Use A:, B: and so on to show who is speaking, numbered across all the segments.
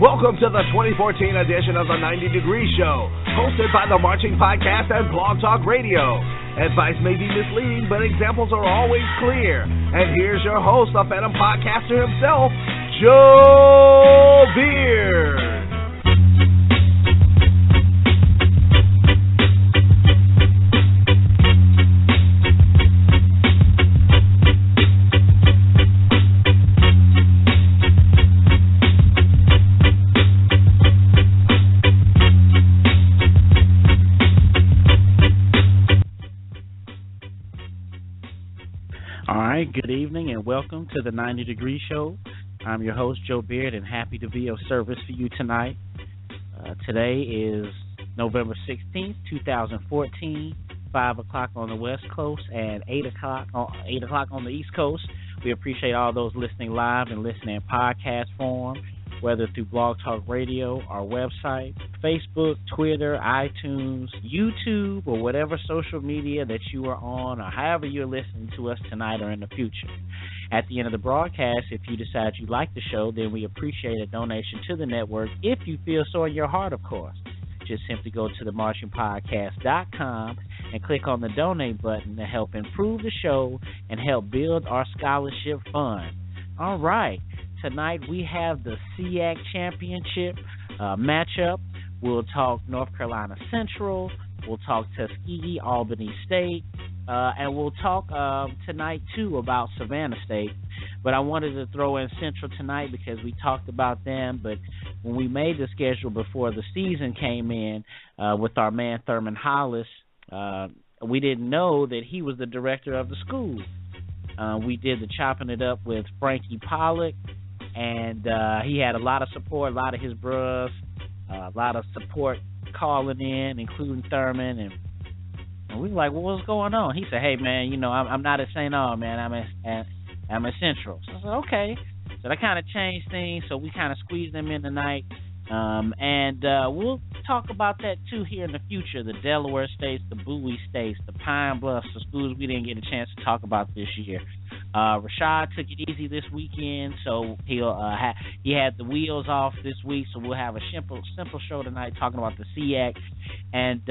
A: Welcome to the 2014 edition of the 90 Degree Show, hosted by the Marching Podcast and Blog Talk Radio. Advice may be misleading, but examples are always clear. And here's your host, the Phantom Podcaster himself, Joe Beard.
B: Good evening and welcome to the 90 Degree Show. I'm your host, Joe Beard, and happy to be of service for you tonight. Today is November 16th, 2014, 5 o'clock on the West Coast and 8 o'clock on the East Coast. We appreciate all those listening live and listening in podcast form, whether through Blog Talk Radio, our website, Facebook, Twitter, iTunes, YouTube, or whatever social media that you are on, or however you're listening to us tonight or in the future. At the end of the broadcast, if you decide you like the show, then we appreciate a donation to the network if you feel so in your heart, of course. Just simply go to themarchingpodcast.com and click on the donate button to help improve the show and help build our scholarship fund. All right. Tonight we have the SIAC championship matchup. We'll talk North Carolina Central. We'll talk Tuskegee, Albany State. And we'll talk tonight, too, about Savannah State. But I wanted to throw in Central tonight because we talked about them. But when we made the schedule before the season came in with our man Thurman Hollis, we didn't know that he was the director of the school. We did the chopping it up with Frankie Pollock. And he had a lot of support, a lot of his bros, a lot of support calling in, including Thurman. And we were like, well, what's going on? He said, hey, man, you know, I'm not at St. Aug, man. I'm at Central. So I said, okay. So that kind of changed things. So we kind of squeezed them in tonight. And we'll talk about that, too, here in the future. The Delaware states, the Bowie states, the Pine Bluffs, the schools we didn't get a chance to talk about this year. Rashad took it easy this weekend, so he had the wheels off this week, so we'll have a simple show tonight talking about the SIAC and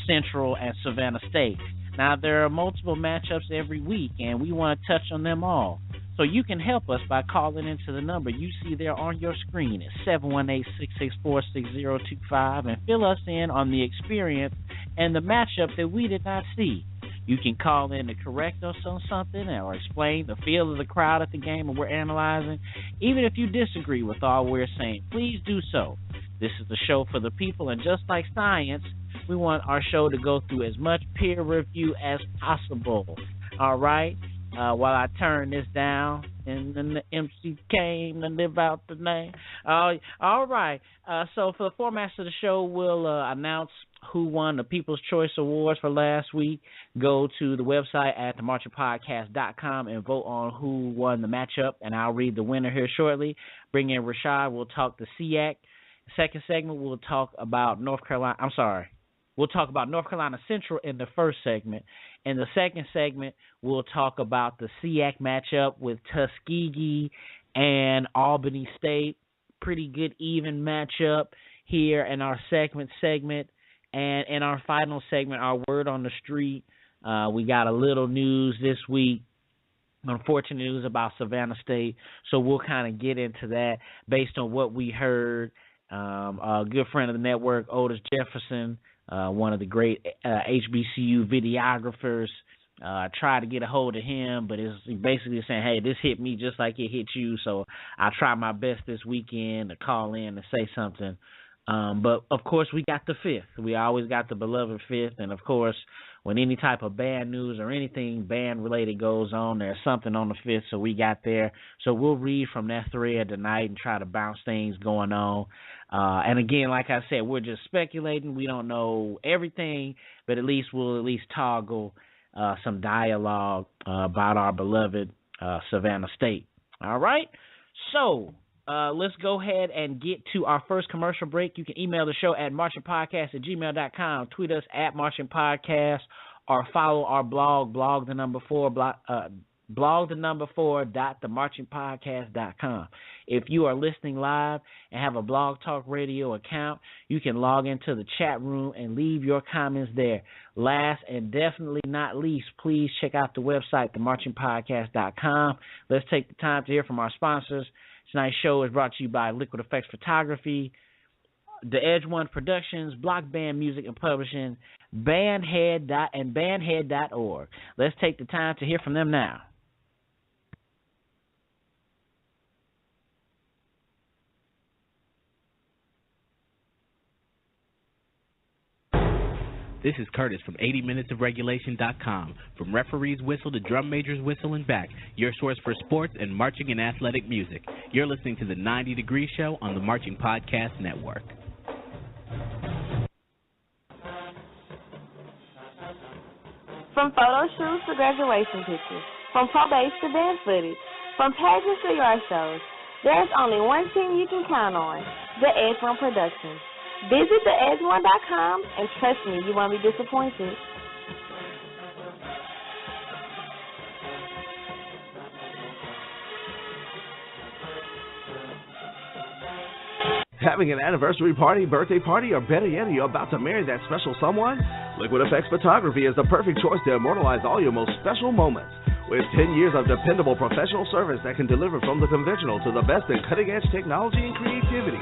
B: Central and Savannah State. Now, there are multiple matchups every week, and we want to touch on them all. So you can help us by calling into the number you see there on your screen at 718-664-6025 and fill us in on the experience and the matchup that we did not see. You can call in to correct us on something or explain the feel of the crowd at the game and we're analyzing. Even if you disagree with all we're saying, please do so. This is the show for the people, and just like science, we want our show to go through as much peer review as possible. All right? While I turn this down, and then the MC came to live out the name. All right. So for the formats of the show, we'll announce who won the People's Choice Awards for last week. Go to the website at themarchingpodcast.com and vote on who won the matchup, and I'll read the winner here shortly. Bring in Rashad. We'll talk the SIAC. Second segment, we'll talk about North Carolina. We'll talk about North Carolina Central in the first segment. In the second segment, we'll talk about the SIAC matchup with Tuskegee and Albany State. Pretty good even matchup here in our segment. And in our final segment, our word on the street, we got a little news this week. Unfortunate news about Savannah State. So we'll kind of get into that based on what we heard. A good friend of the network, Otis Jefferson, one of the great HBCU videographers, tried to get a hold of him, but it's basically saying, hey, this hit me just like it hit you, so I try my best this weekend to call in and say something. But, of course, we got the fifth. We always got the beloved fifth, and, of course, when any type of band news or anything band-related goes on, there's something on the fifth, so we got there. So we'll read from that thread tonight and try to bounce things going on. And, again, like I said, we're just speculating. We don't know everything, but we'll toggle some dialogue about our beloved Savannah State. All right? So let's go ahead and get to our first commercial break. You can email the show at marchingpodcast@gmail.com, tweet us at marchingpodcast, or follow our blog the number 4, blog4.themarchingpodcast.com. If you are listening live and have a Blog Talk Radio account, you can log into the chat room and leave your comments there. Last and definitely not least, please check out the website, themarchingpodcast.com. Let's take the time to hear from our sponsors. Tonight's show is brought to you by Liquid Effects Photography, The Edge One Productions, Block Band Music and Publishing, bandhead.org. Let's take the time to hear from them now.
C: This is Curtis from 80minutesofregulation.com. From referee's whistle to drum major's whistle and back, your source for sports and marching and athletic music. You're listening to the 90 Degree Show on the Marching Podcast Network.
D: From photo shoots to graduation pictures, from probates to band footage, from pageants to yard shows, there's only one team you can count on, the Edge One Productions. Visit theedge1.com and trust me, you won't be disappointed.
A: Having an anniversary party, birthday party, or better yet, you're about to marry that special someone? Liquid Effects Photography is the perfect choice to immortalize all your most special moments. With 10 years of dependable professional service that can deliver from the conventional to the best in cutting-edge technology and creativity.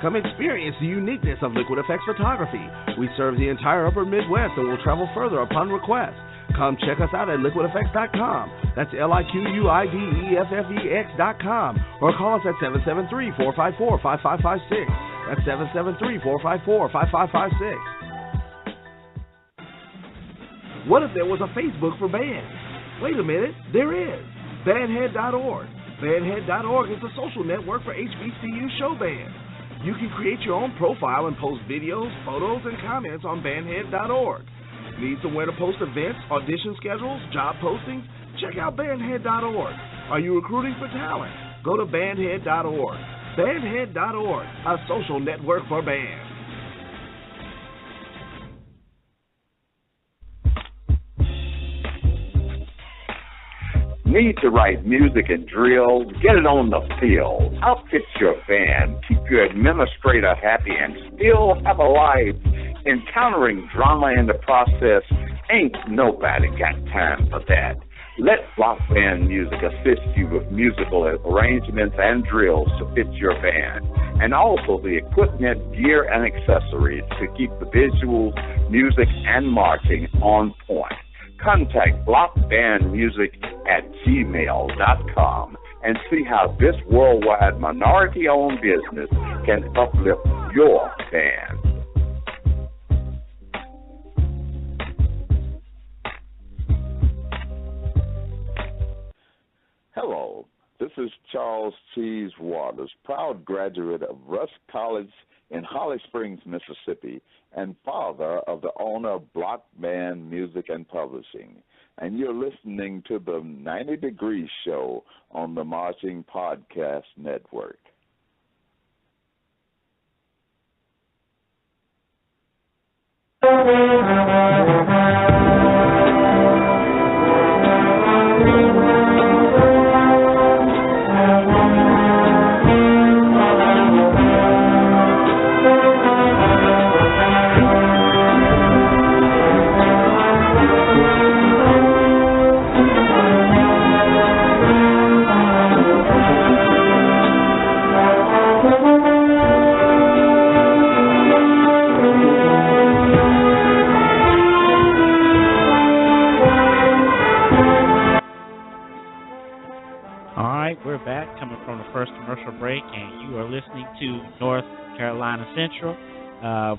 A: Come experience the uniqueness of Liquid Effects Photography. We serve the entire upper Midwest and will travel further upon request. Come check us out at liquideffects.com. That's LIQUIDEFFEX.com. Or call us at 773-454-5556. That's 773-454-5556. What if there was a Facebook for bands? Wait a minute, there is. Bandhead.org. Bandhead.org is a social network for HBCU show bands. You can create your own profile and post videos, photos, and comments on bandhead.org. Need somewhere to post events, audition schedules, job postings? Check out bandhead.org. Are you recruiting for talent? Go to bandhead.org. Bandhead.org, a social network for bands.
E: Need to write music and drills? Get it on the field. Outfit your band. Keep your administrator happy and still have a life. Encountering drama in the process, ain't nobody got time for that. Let Block Band Music assist you with musical arrangements and drills to fit your band, and also the equipment, gear, and accessories to keep the visuals, music, and marching on point. Contact blockbandmusic@gmail.com and see how this worldwide minority-owned business can uplift your band.
F: Hello, this is Charles Cheese Waters, proud graduate of Rush College in Holly Springs, Mississippi, and father of the owner of Block Band Music and Publishing. And you're listening to the 90 Degree Show on the Marching Podcast Network.
B: We're back, coming from the first commercial break, and you are listening to North Carolina Central,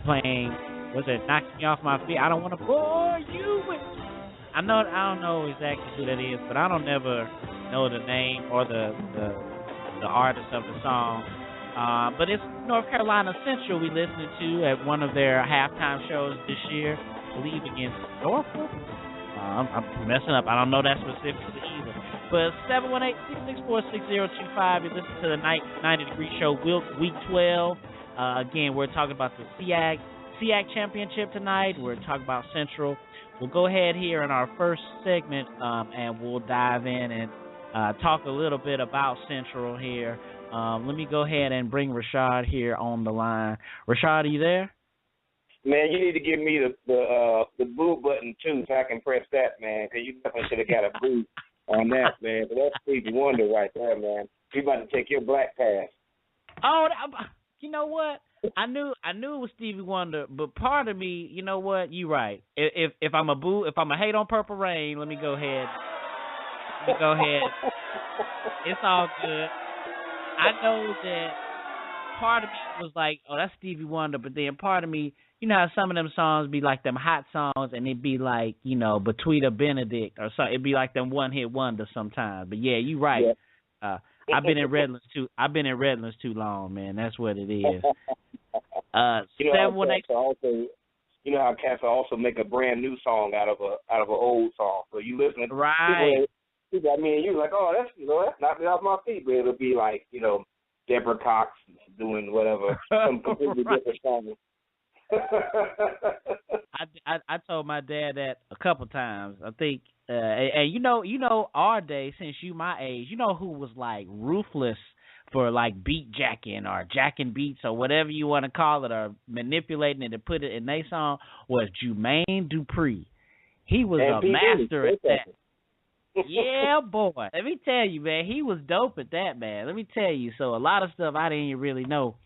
B: playing, what's that, Knocks Me Off My Feet. I don't want to bore you with, I don't know exactly who that is, but I don't ever know the name or the artist of the song. But it's North Carolina Central we listening to at one of their halftime shows this year, I believe against Norfolk. I'm messing up. I don't know that specifically either. But 718-664-6025. You listen to the 90 Degree Show, Week 12. Again, we're talking about the SIAC Championship tonight. We're talking about Central we'll go ahead here in our first segment, and we'll dive in and talk a little bit about Central here. Let me go ahead and bring Rashad here on the line. Rashad, are you there?
G: Man, you need to give me the boo button too, so I can press that, man. Because you definitely should have got a boo on that, man. But that's Stevie Wonder right there, man. He about to take your black pass.
B: Oh, you know what? I knew it was Stevie Wonder, but part of me, you know what? You right. If I'm a hate on Purple Rain, let me go ahead. It's all good. I know that part of me was like, oh, that's Stevie Wonder, but then part of me, you know how some of them songs be like them hot songs, and it'd be like, you know, Between Benedict or something. It'd be like them one-hit wonder sometimes. But yeah, you right. Yeah. I've been in Redlands too long, man. That's what it is.
G: You know how cats also make a brand new song out of an old song. So you listen,
B: right?
G: People, I mean, you're like, oh, that's knocked me off my feet, but it'll be like, you know, Deborah Cox doing whatever, some completely different song.
B: I told my dad that a couple times. I think, and you know, our day, since you my age, you know who was like ruthless for like beat jacking or jacking beats or whatever you want to call it, or manipulating it and put it in their song, was Jermaine Dupri. He was a master at that. Yeah, boy. Let me tell you, man, he was dope at that, man. Let me tell you. So a lot of stuff I didn't even really know.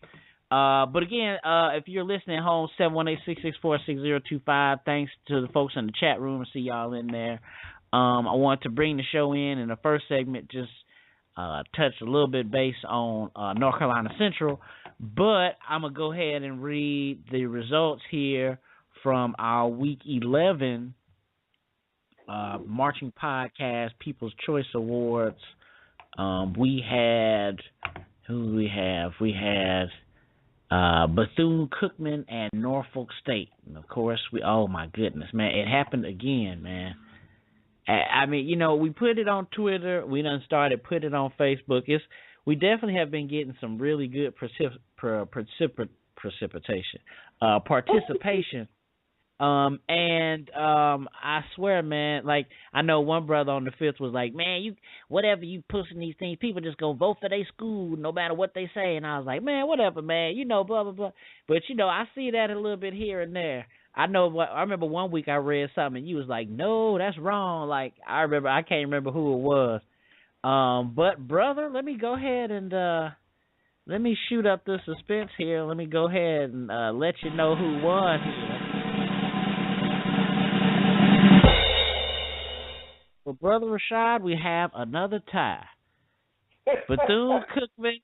B: But again, if you're listening at home, 718-664-6025. Thanks to the folks in the chat room. See y'all in there. I want to bring the show in the first segment, just touch a little bit based on North Carolina Central. But I'm going to go ahead and read the results here from our Week 11 Marching Podcast People's Choice Awards. We had Bethune-Cookman and Norfolk State. And of course, oh my goodness, man, it happened again, man. I mean, you know, we put it on Twitter. We done started putting it on Facebook. We definitely have been getting some really good participation. And I swear, man, like, I know one brother on the fifth was like, man, whatever you pushing these things, people just go vote for their school no matter what they say. And I was like, man, whatever, man, you know, blah, blah, blah. But, you know, I see that a little bit here and there. I remember one week I read something and you was like, no, that's wrong. Like, I can't remember who it was. But brother, let me go ahead and, let me shoot up the suspense here. Let me go ahead and, let you know who won here. For Brother Rashad, we have another tie. Bethune-Cookman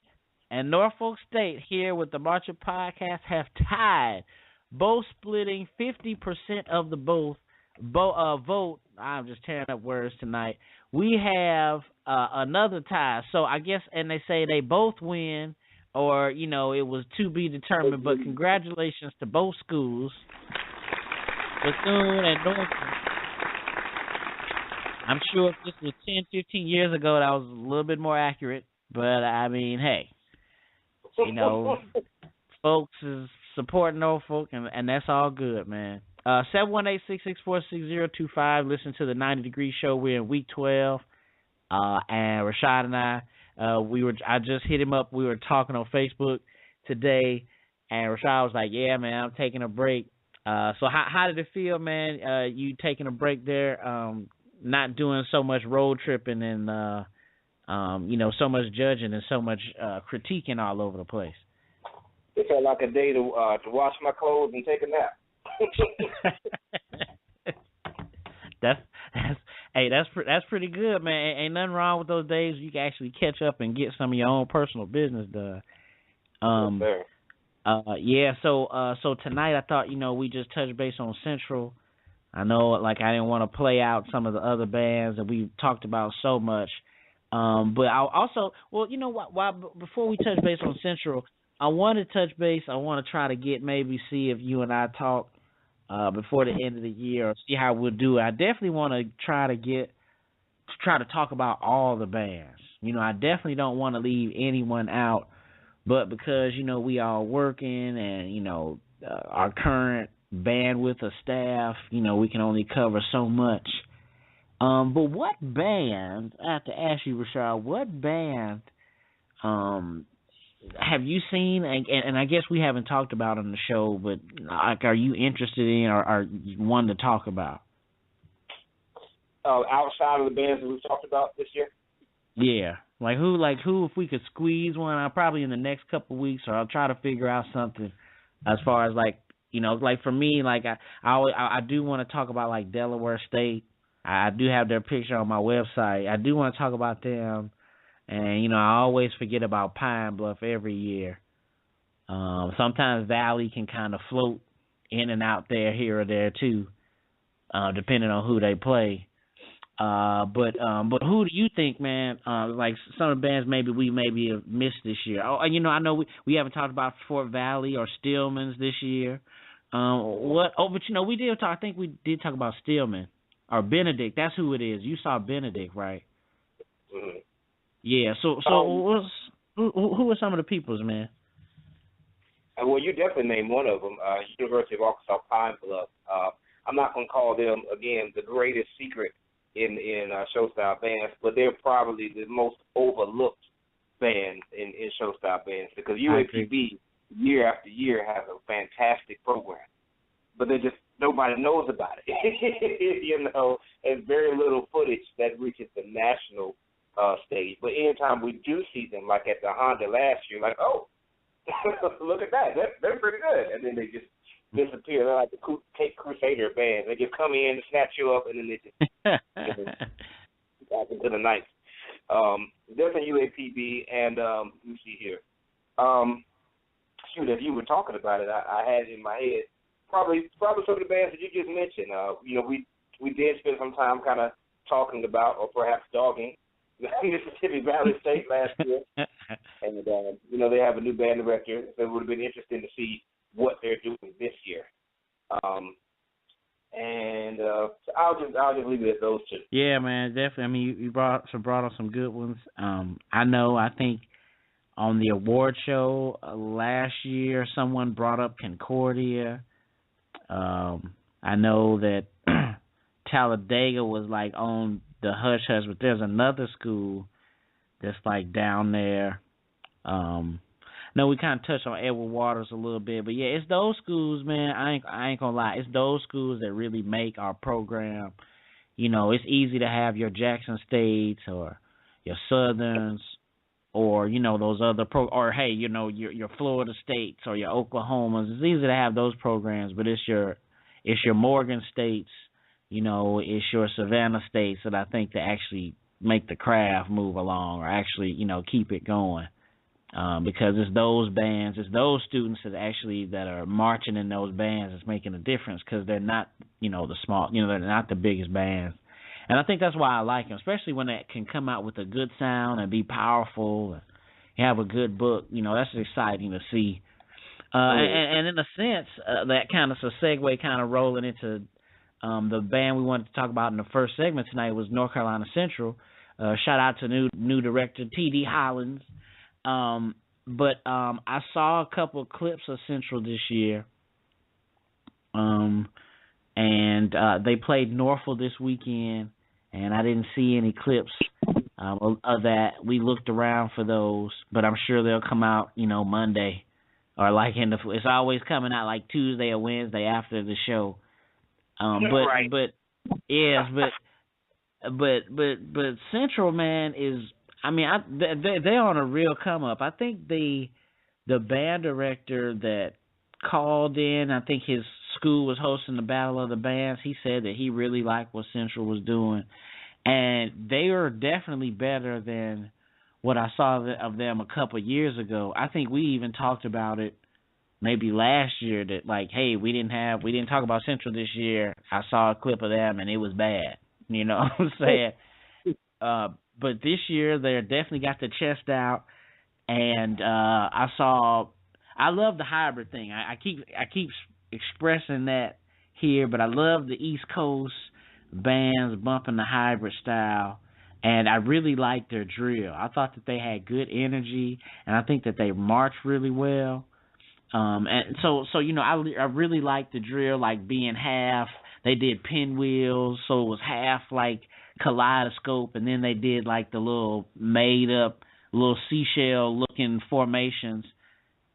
B: and Norfolk State here with the Marching Podcast have tied, both splitting 50% of the vote. I'm just tearing up words tonight. We have another tie. So I guess, and they say they both win, or, you know, it was to be determined. But congratulations to both schools, Bethune and Norfolk. I'm sure if this was 10, 15 years ago, that was a little bit more accurate. But, I mean, hey, you know, folks is supporting Norfolk, and that's all good, man. 718-664-6025. Listen to the 90 Degree Show. We're in Week 12. And Rashad and I just hit him up. We were talking on Facebook today, and Rashad was like, yeah, man, I'm taking a break. So how did it feel, man, you taking a break there? Not doing so much road tripping and, you know, so much judging and so much critiquing all over the place.
G: It felt like a day to wash my clothes and take a nap. That's pretty good, man. Ain't nothing wrong with those days. You can actually catch up and get some of your own personal business done. Yeah. So tonight I thought, you know, we just touch base on Central. I know, like, I didn't want to play out some of the other bands that we talked about so much. But I also, well, you know what? Before we touch base on Central, I want to touch base. I want to try to see if you and I talk before the end of the year, or see how we'll do it. I definitely want to try to talk about all the bands. You know, I definitely don't want to leave anyone out, but because, you know, we all working and, you know, our current bandwidth of staff, we can only cover so much. But what band, I have to ask you, Rashad, what band have you seen, and I guess we haven't talked about on the show, but are you interested in or are you one to talk about?
H: Outside of the bands that we've talked about this year?
G: Yeah. Like who, if we could squeeze one, I'll probably in the next couple of weeks, or I'll try to figure out something as far as like for me, like I do want to talk about like Delaware State. I do have their picture on my website. I do want to talk about them. And, I always forget about Pine Bluff every year. Sometimes Valley can kind of float in and out there, here or there, too, depending on who they play. But who do you think, man, like some of the bands we maybe have missed this year? Oh, I know we haven't talked about Fort Valley or Stillman's this year. But, we did talk, I think we did talk about Stillman or Benedict. That's who it is. You saw Benedict, right?
H: Mm-hmm.
G: Yeah, so who are some of the peoples, man?
H: Well, you definitely named one of them, University of Arkansas Pine Bluff. I'm not going to call them, again, the greatest secret in show-style bands, but they're probably the most overlooked band in show-style bands, because UAPB, year after year, has a fantastic program, but nobody knows about it. And very little footage that reaches the national stage. But anytime we do see them, like at the Honda last year, like, oh, look at that. They're pretty good. And then they just disappear. They're like the Cape Crusader band. They just come in and snatch you up, and then they just back into the night. Definitely UAPB, and let me see here. As you were talking about it, I had it in my head probably some of the bands that you just mentioned. We did spend some time kind of talking about, or perhaps dogging, Mississippi Valley State last year, and they have a new band director, so it would have been interesting to see what they're doing this year. I'll just leave it at those two.
G: Yeah, man, definitely. I mean, you brought up some good ones. I think on the award show last year, someone brought up Concordia. I know that Talladega was like on the hush hush, but there's another school that's like down there. No, we kind of touched on Edward Waters a little bit, but yeah, it's those schools, man. I ain't gonna lie, it's those schools that really make our program. It's easy to have your Jackson States or your Southerns or those other your Florida States or your Oklahomas. It's easy to have those programs, but it's your Morgan States. It's your Savannah States that I think to actually make the craft move along or actually, keep it going. Because it's those bands, it's those students that are marching in those bands that's making a difference, because they're not, the small, they're not the biggest bands. And I think that's why I like them, especially when they can come out with a good sound and be powerful and have a good book. That's exciting to see. And in a sense, that kind of a segue kind of rolling into the band we wanted to talk about in the first segment tonight was North Carolina Central. Shout out to new director T.D. Hollins. But I saw a couple of clips of Central this year. And they played Norfolk this weekend, and I didn't see any clips of that. We looked around for those, but I'm sure they'll come out, Monday, or like it's always coming out like Tuesday or Wednesday after the show. But Central, man, is, I mean, they're on a real come up. I think the band director that called in, I think his school was hosting the Battle of the Bands. He said that he really liked what Central was doing, and they are definitely better than what I saw of them a couple of years ago. I think we even talked about it maybe last year, that like, hey, we didn't talk about Central this year. I saw a clip of them and it was bad. You know what I'm saying? But this year they definitely got the chest out, and I love the hybrid thing. I keep expressing that here, but I love the East Coast bands bumping the hybrid style, and I really liked their drill. I thought that they had good energy, and I think that they marched really well. And so I really like the drill, like being half. They did pinwheels, so it was half like kaleidoscope, and then they did like the little made up little seashell looking formations,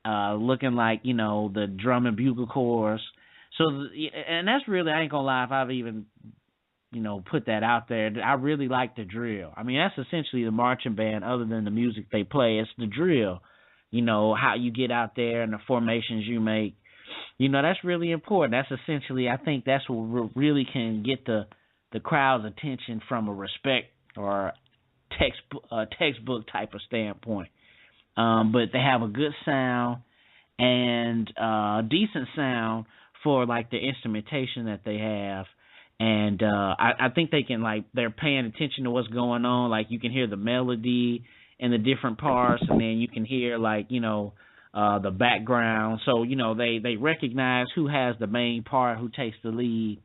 G: looking like the drum and bugle corps. So and that's really, I ain't gonna lie, if I've even put that out there, I really like the drill. I mean, that's essentially the marching band, other than the music they play. It's the drill. How you get out there and the formations you make. That's really important. That's essentially, I think that's what really can get the crowd's attention from a respect or textbook type of standpoint. But they have a good sound and decent sound for like the instrumentation that they have. And I think they can, like, they're paying attention to what's going on. Like, you can hear the melody and the different parts, and then you can hear, like, the background. So, they recognize who has the main part, who takes the lead,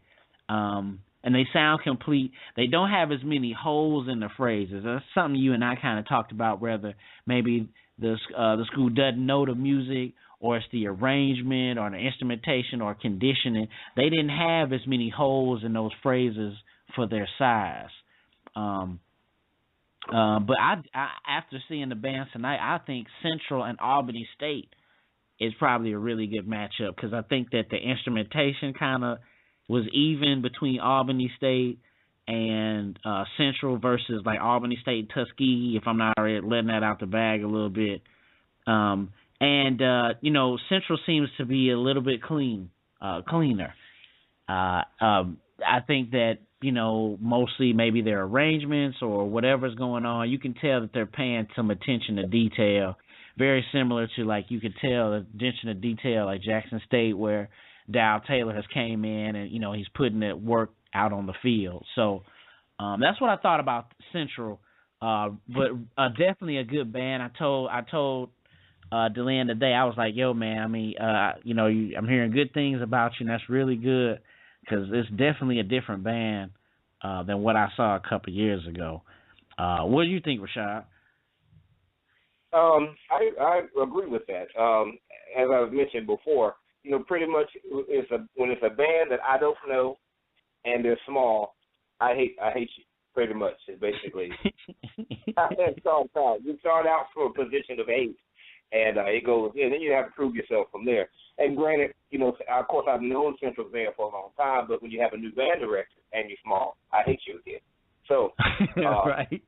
G: and they sound complete. They don't have as many holes in the phrases. That's something you and I kind of talked about, whether maybe the school doesn't know the music, or it's the arrangement or the instrumentation or conditioning. They didn't have as many holes in those phrases for their size. But I after seeing the bands tonight, I think Central and Albany State is probably a really good matchup, because I think that the instrumentation kind of was even between Albany State and Central versus like Albany State and Tuskegee, if I'm not already letting that out the bag a little bit. And Central seems to be a little bit cleaner. I think that, mostly maybe their arrangements or whatever's going on, you can tell that they're paying some attention to detail, very similar to, like, you could tell the attention to detail like Jackson State, where Dow Taylor has came in and, he's putting that work out on the field. So that's what I thought about Central, but definitely a good band. I told DeLann today, I was like, yo, man, I mean, I'm hearing good things about you, and that's really good, because it's definitely a different band than what I saw a couple of years ago. What do you think, Rashad?
H: I agree with that. As I mentioned before, pretty much when it's a band that I don't know and they're small, I hate you, pretty much, basically. You start out from a position of 8. And it goes, and then you have to prove yourself from there. And granted, of course, I've known Central Band for a long time, but when you have a new band director and you're small, I hate you again. So,
G: right.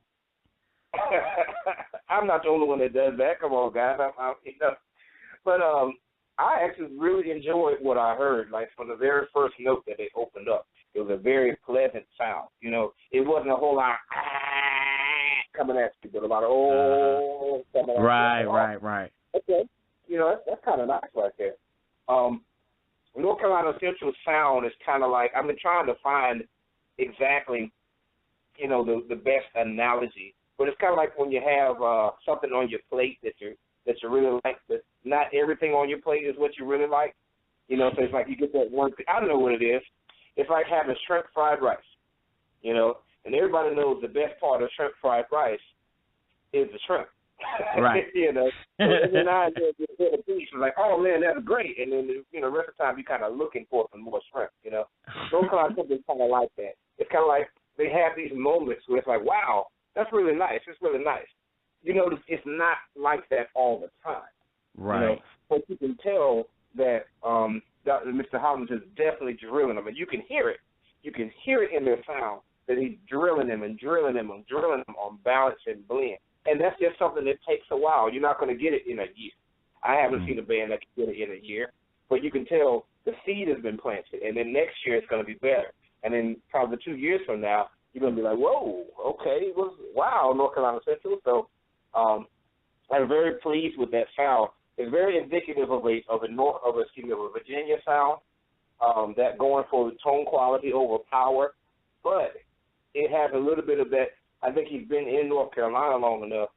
H: I'm not the only one that does that. Come on, guys. But I actually really enjoyed what I heard. Like, from the very first note that they opened up, it was a very pleasant sound. It wasn't a whole lot coming at you, but a lot of coming at you.
G: Right.
H: Okay, that's kind of nice right there. North Carolina Central sound is kind of like, I've been trying to find exactly, the best analogy, but it's kind of like when you have something on your plate that you really like, but not everything on your plate is what you really like. So it's like you get that one. I don't know what it is. It's like having shrimp fried rice. And everybody knows the best part of shrimp fried rice is the shrimp.
G: Right.
H: And then I get a piece like, oh man, that's great. And then the rest of the time you're kind of looking for some more shrimp. Those kind of things is kind of like that. It's kind of like they have these moments where it's like, wow, that's really nice. It's really nice. It's not like that all the time.
G: Right.
H: But you can tell that Mr. Hollins is definitely drilling them, and you can hear it. You can hear it in their sound that he's drilling them on balance and blend. And that's just something that takes a while. You're not going to get it in a year. I haven't seen a band that can get it in a year, but you can tell the seed has been planted, and then next year it's going to be better. And then probably 2 years from now, you're going to be like, whoa, okay, wow, North Carolina Central. So I'm very pleased with that sound. It's very indicative of a Virginia sound, that going for tone quality over power, but it has a little bit of that. I think he's been in North Carolina long enough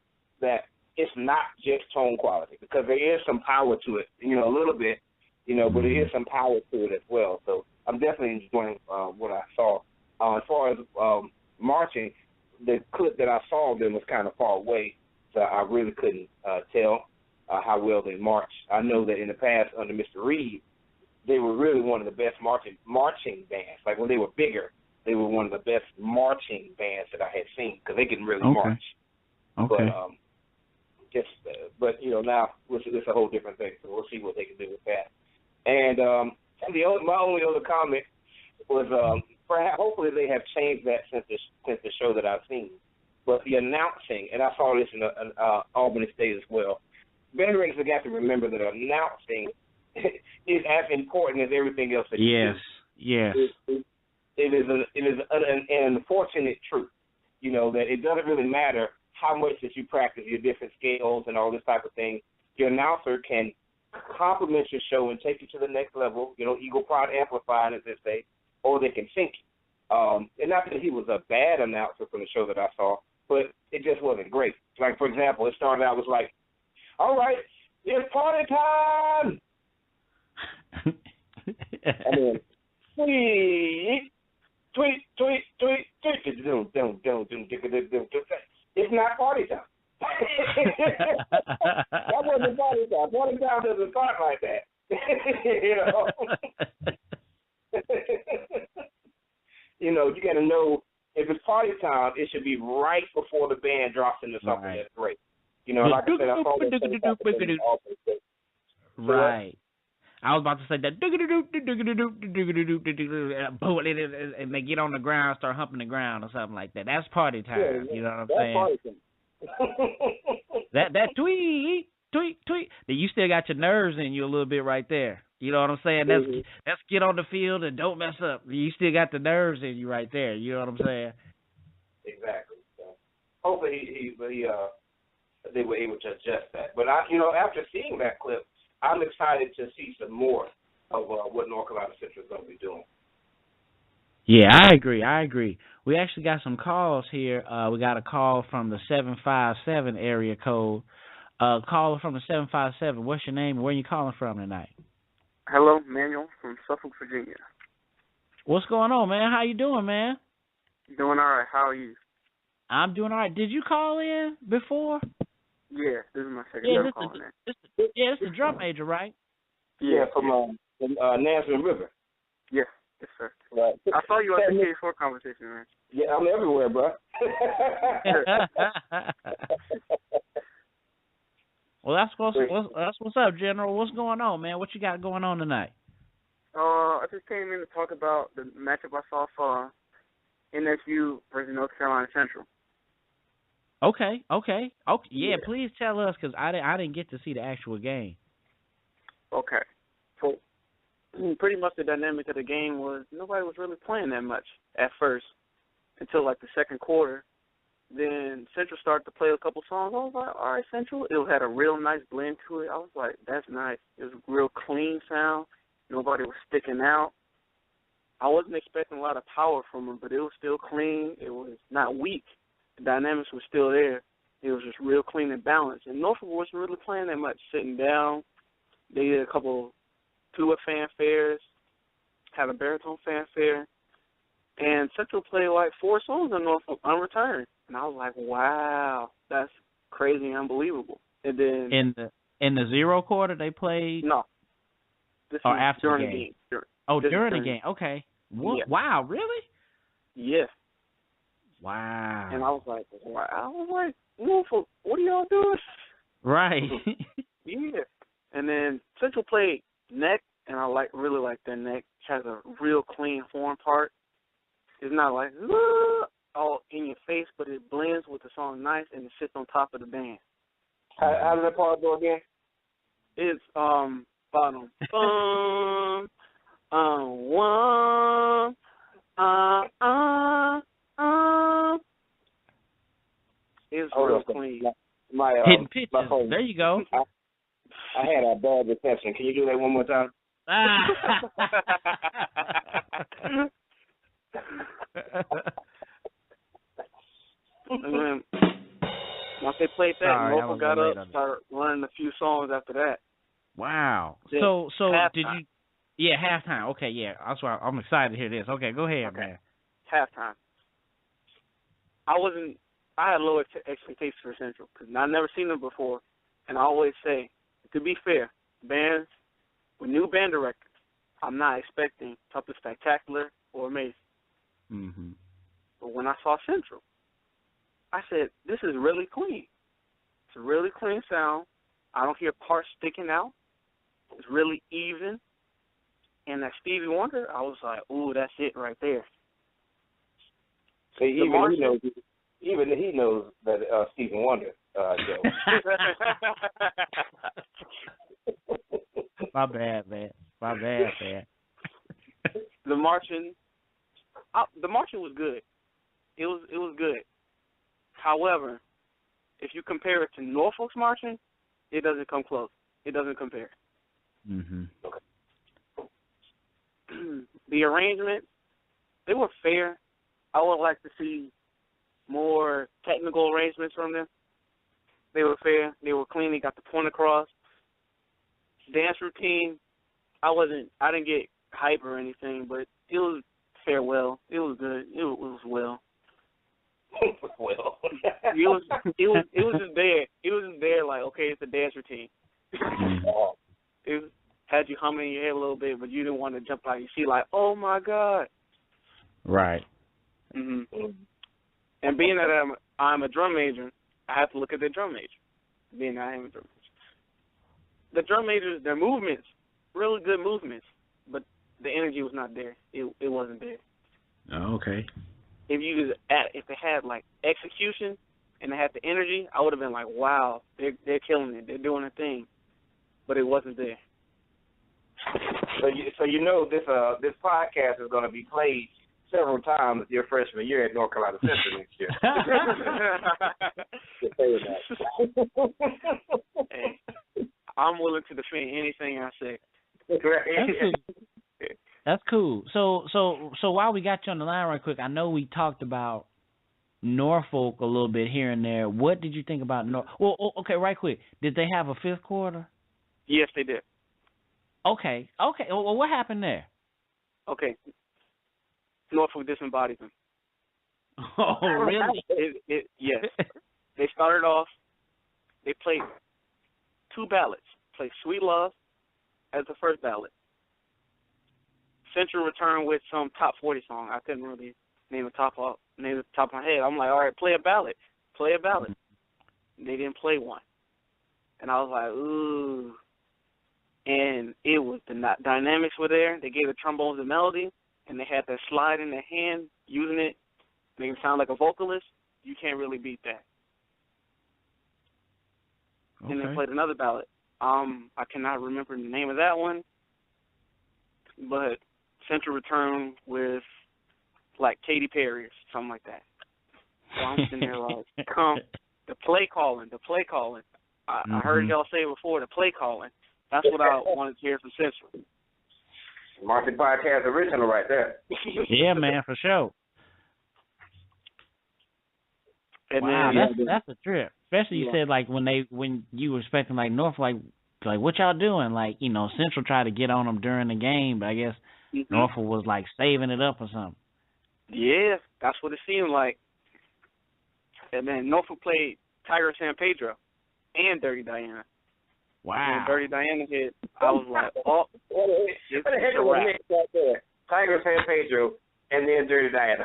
H: that it's not just tone quality, because there is some power to it, a little bit, but there is some power to it as well. So I'm definitely enjoying what I saw. As far as marching, the clip that I saw of them was kind of far away, so I really couldn't tell. how well they march. I know that in the past under Mr. Reed, they were really one of the best marching bands. Like when they were bigger, they were one of the best marching bands that I had seen because they can really march.
G: Okay.
H: But now it's a whole different thing. So we'll see what they can do with that. And my only other comment was perhaps hopefully they have changed that since the show that I've seen. But the announcing, and I saw this in Albany State as well. Veterans have got to remember that announcing is as important as everything else that you do.
G: Yes.
H: It is an unfortunate truth, that it doesn't really matter how much that you practice your different scales and all this type of thing. Your announcer can complement your show and take you to the next level, ego prod amplified, as they say, or they can sink you. And not that he was a bad announcer from the show that I saw, but it just wasn't great. Like, for example, it started out was like, all right, it's party time. And then, tweet. It's not party time. That wasn't party time. Party time doesn't start like that. You got to know if it's party time, it should be right before the band drops into something that's great. Like I said, I saw that.
G: Right. I was about to say that, and they get on the ground, start humping the ground or something like that. That's party time.
H: Yeah,
G: you know what I'm
H: that's
G: saying?
H: Party time.
G: that tweet. That you still got your nerves in you a little bit right there. You know what I'm saying? That's get on the field and don't mess up. You still got the nerves in you right there. You know what I'm saying?
H: Exactly. So hopefully they were able to adjust that. But after seeing that clip, I'm excited to see some more of what North Carolina Central is going to be doing.
G: Yeah, I agree. We actually got some calls here. We got a call from the 757 area code. Caller from the 757. What's your name and where are you calling from tonight?
I: Hello, Manuel from Suffolk, Virginia.
G: What's going on, man? How you doing, man?
I: Doing all right. How are you?
G: I'm doing all right. Did you call in before?
I: Yeah, this is my second time calling in.
G: It's the drum major, right?
H: Yeah, from Nansemond River.
I: Yes, sir.
H: Right.
I: I saw you at the K4 conversation, man.
H: Yeah, I'm everywhere, bro.
G: Well, that's what's up, General. What's going on, man? What you got going on tonight?
I: I just came in to talk about the matchup I saw for NSU versus North Carolina Central.
G: Okay. Yeah, please tell us because I didn't get to see the actual game.
I: Okay. So pretty much the dynamic of the game was nobody was really playing that much at first until like the second quarter. Then Central started to play a couple songs. I was like, all right, Central. It had a real nice blend to it. I was like, that's nice. It was a real clean sound. Nobody was sticking out. I wasn't expecting a lot of power from them, but it was still clean. It was not weak. The dynamics were still there. It was just real clean and balanced. And Norfolk wasn't really playing that much, sitting down. They did a couple tuba fanfares, had a baritone fanfare, and Central played like 4 songs in Norfolk unreturned. And I was like, wow, that's crazy and unbelievable. And then
G: in the zero quarter they played?
I: No. This
G: or
I: was
G: after
I: during
G: the game?
I: During
G: the game. Okay.
I: Yeah.
G: Wow, really?
I: Yeah.
G: Wow.
I: And I was like, Norfolk, what are y'all doing?
G: Right.
I: Yeah. And then Central played neck, and I really like their neck. It has a real clean horn part. It's not like all in your face, but it blends with the song nice, and it sits on top of the band.
H: How does that part go again?
I: It's bottom one It's real clean.
G: Hidden pitches. There you go.
H: I had a bad reception. Can you do that one more time?
I: And then once they played that, Norfolk got up, started running a few songs after that.
G: Wow.
I: Then
G: So
I: halftime.
G: did you? Yeah, halftime. Okay, yeah. That's why I'm excited to hear this. Okay, go ahead, man.
I: Halftime. I had low expectations for Central because I've never seen them before, and I always say to be fair, bands with new band directors, I'm not expecting something spectacular or amazing.
G: Mhm.
I: But when I saw Central, I said, this is really clean. It's a really clean sound. I don't hear parts sticking out. It's really even. And that Stevie Wonder, I was like, ooh, that's it right there.
H: See, even he knows that Stevie Wonder, Joe.
G: My bad, man.
I: The marching was good. It was good. However, if you compare it to Norfolk's marching, it doesn't come close. It doesn't compare.
G: Mhm.
I: The arrangements, they were fair. I would like to see more technical arrangements from them. They were fair. They were clean. They got the point across. Dance routine, I didn't get hype or anything, but it was farewell. It was good. It was well.
H: Well.
I: it was just there. It was just there like, okay, it's a dance routine. It had you humming in your head a little bit, but you didn't want to jump out your seat like, oh my God.
G: Right.
I: Mhm. And being that I'm a drum major, I have to look at the drum major. Being that I am a drum major. The drum majors, their movements, really good movements, but the energy was not there. It wasn't there.
G: Oh, okay.
I: If they had like execution and they had the energy, I would have been like, wow, they're killing it. They're doing a thing. But it wasn't there.
H: So you know this podcast is going to be played several times your freshman year at North Carolina Central next year.
I: Hey, I'm willing to defend anything I say.
G: That's cool. So while we got you on the line right quick, I know we talked about Norfolk a little bit here and there. What did you think about Norfolk? Well, okay, right quick. Did they have a fifth quarter?
I: Yes, they did.
G: Okay. Well, what happened there?
I: Okay. Norfolk disembodied them.
G: Oh, really?
I: Yes. They started off, they played two ballads. Played Sweet Love as the first ballad. Central returned with some top 40 song. I couldn't really name the top of my head. I'm like, all right, play a ballad. They didn't play one. And I was like, ooh. And it was, the dynamics were there. They gave the trombones a melody, and they had that slide in their hand, using it, make them sound like a vocalist. You can't really beat that. Okay. And they played another ballad. I cannot remember the name of that one, but Central returned with, like, Katy Perry or something like that. So I'm sitting there like, the play calling. I heard y'all say it before, the play calling. That's what I wanted to hear from Central.
H: Martin Podcast original right there.
G: Yeah, man, for sure.
I: And
G: wow, that's a trip. Especially you said like when you were expecting like North, like what y'all doing? Like, you know, Central tried to get on them during the game, but I guess Norfolk was like saving it up or something.
I: Yeah, that's what it seemed like. And then Norfolk played Tiger San Pedro and Dirty Diana.
G: Wow.
I: When Dirty Diana hit, I was like, oh,
H: it's a wrap. Right there. Tiger San Pedro and then Dirty Diana.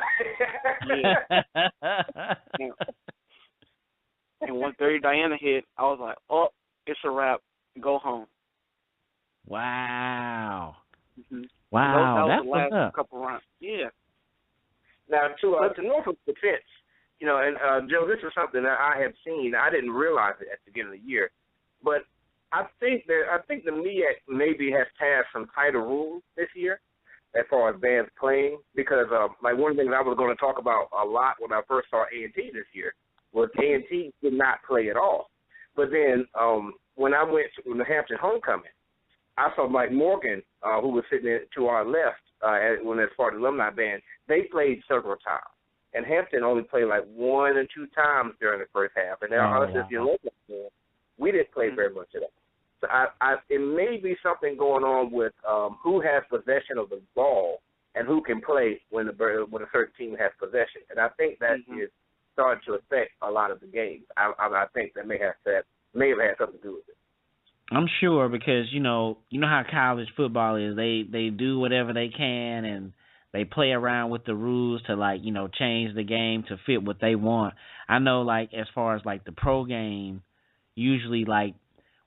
I: Yeah. And once Dirty Diana hit, I was like, oh, it's a wrap. Go home.
G: Wow.
I: Mm-hmm.
G: Wow,
I: that's
G: the
I: last
G: up.
I: couple rounds. Yeah.
H: Now, to Norfolk's defense, you know, and Joe, this is something that I had seen. I didn't realize it at the beginning of the year, but I think the MEAC maybe has passed some tighter rules this year as far as bands playing, because like one of the things I was going to talk about a lot when I first saw A&T this year was A&T did not play at all. But then when I went to New Hampshire homecoming, I saw Mike Morgan, who was sitting to our left when it's part of the alumni band. They played several times, and Hampton only played like 1 or 2 times during the first half. And then us as the alumni band, we didn't play very much of that. So it may be something going on with who has possession of the ball and who can play when a certain team has possession. And I think that is starting to affect a lot of the games. I think that may have had something to do with it.
G: I'm sure because you know how college football is. They do whatever they can and they play around with the rules to like change the game to fit what they want. I know like as far as like the pro game, usually like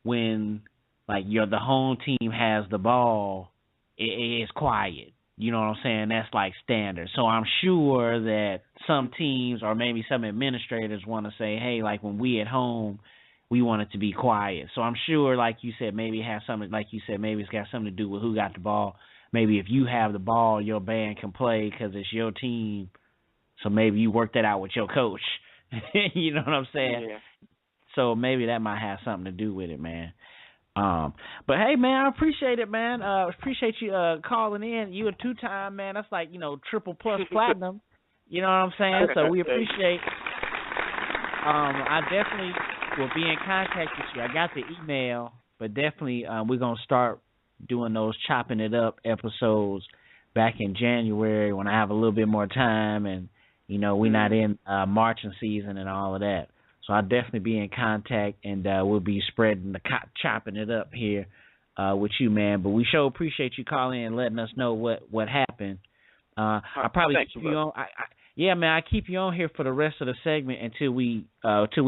G: when like the home team has the ball, it's quiet. You know what I'm saying? That's like standard. So I'm sure that some teams or maybe some administrators want to say, hey, like when we at home, we want it to be quiet. So I'm sure, like you said, maybe it has something, like you said, maybe it's got something to do with who got the ball. Maybe if you have the ball, your band can play because it's your team. So maybe you work that out with your coach. You know what I'm saying?
I: Yeah.
G: So maybe that might have something to do with it, man. But hey, man, I appreciate it, man. Appreciate you calling in. You a 2-time, man. That's like triple plus platinum. You know what I'm saying? So we appreciate. I definitely will be in contact with you. I got the email, but definitely we're gonna start doing those chopping it up episodes back in January when I have a little bit more time and we're not in marching season and all of that. So I'll definitely be in contact, and we'll be spreading chopping it up here with you, man. But we sure appreciate you calling in and letting us know what happened. I probably keep you on. Yeah, man, I keep you on here for the rest of the segment until we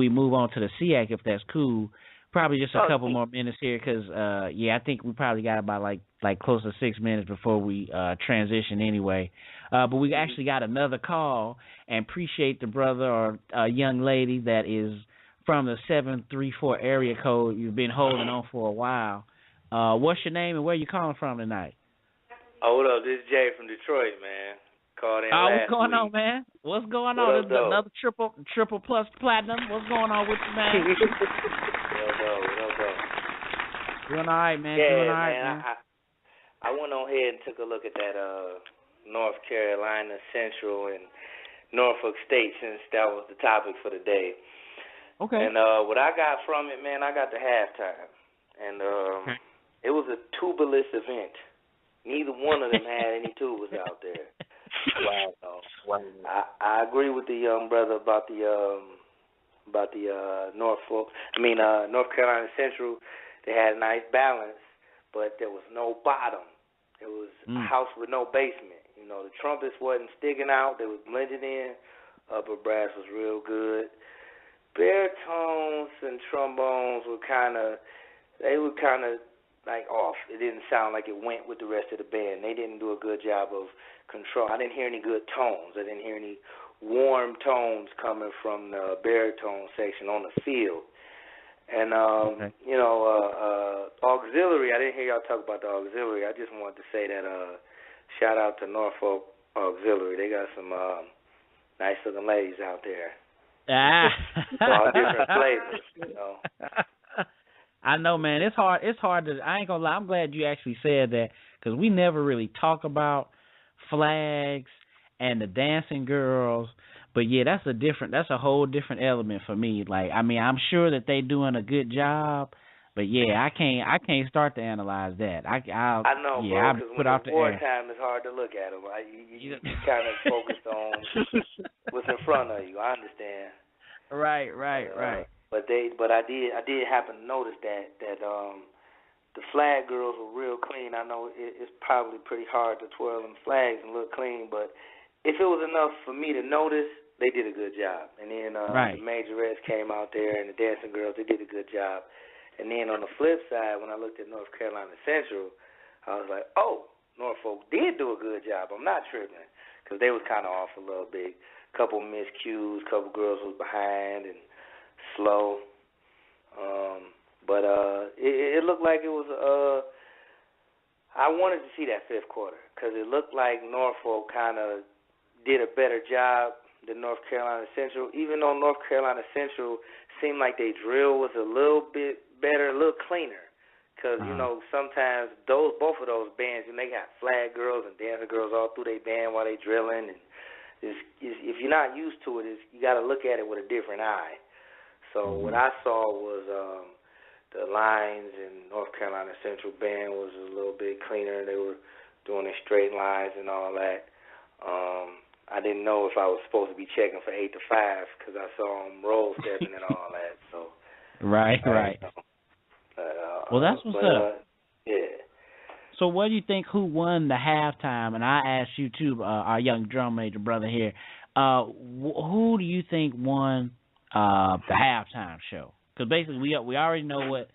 G: move on to the SIAC, if that's cool. Probably just a couple more minutes here, because I think we probably got about like close to 6 minutes before we transition anyway. But we actually got another call, and appreciate the brother or young lady that is from the 734 area code you've been holding on for a while. What's your name and where you calling from tonight?
J: Oh, what up? This is Jay from Detroit, man. Called in
G: what's going on, man? What's going on? This is another triple plus platinum. What's going on with you, man?
J: What up?
G: Doing all right, man.
J: Yeah,
G: doing all right, man.
J: I went on ahead and took a look at that North Carolina Central and Norfolk State, since that was the topic for the day.
G: Okay.
J: And what I got from it, man, I got the halftime. And it was a tubeless event. Neither one of them had any tubas out there. Wow. I agree with the young brother about the North Carolina Central. They had a nice balance, but there was no bottom. It was a house with no basement. The trumpets wasn't sticking out. They was blended in. Upper brass was real good. Baritones and trombones were kind of like off. It didn't sound like it went with the rest of the band. They didn't do a good job of control. I didn't hear any good tones. I didn't hear any warm tones coming from the baritone section on the field. And, auxiliary, I didn't hear y'all talk about the auxiliary. I just wanted to say that shout out to Norfolk Auxiliary. They got some nice looking ladies out there. All different flavors,
G: I know, man. It's hard to. I ain't gonna lie. I'm glad you actually said that, because we never really talk about flags and the dancing girls. But yeah, that's a whole different element for me. Like, I mean, I'm sure that they doing a good job, but yeah, I can't start to analyze that. I
J: know,
G: yeah,
J: bro, because when it's wartime, it's hard to look at them. You kind of focused on what's in front of you. I understand.
G: Right.
J: But I did happen to notice that the flag girls were real clean. I know it's probably pretty hard to twirl them flags and look clean, but if it was enough for me to notice, they did a good job. And then the majorettes came out there, and the dancing girls, they did a good job. And then on the flip side, when I looked at North Carolina Central, I was like, oh, Norfolk did do a good job. I'm not tripping, because they was kind of off a little bit. Couple miscues, couple girls was behind and slow. But it looked like it was I wanted to see that fifth quarter, because it looked like Norfolk kind of did a better job than North Carolina Central, even though North Carolina Central seemed like their drill was a little bit better, a little cleaner. Because, sometimes both of those bands, they got flag girls and dancer girls all through their band while they drilling. And if you're not used to it, you got to look at it with a different eye. So what I saw was the lines in North Carolina Central band was a little bit cleaner. They were doing their straight lines and all that. I didn't know if I was supposed to be checking for 8 to 5, because I saw them roll stepping and all that. So
G: right. Well, that's what's up.
J: Yeah.
G: So what do you think, who won the halftime? And I asked you too, our young drum major brother here. Who do you think won the halftime show? Because basically we already know what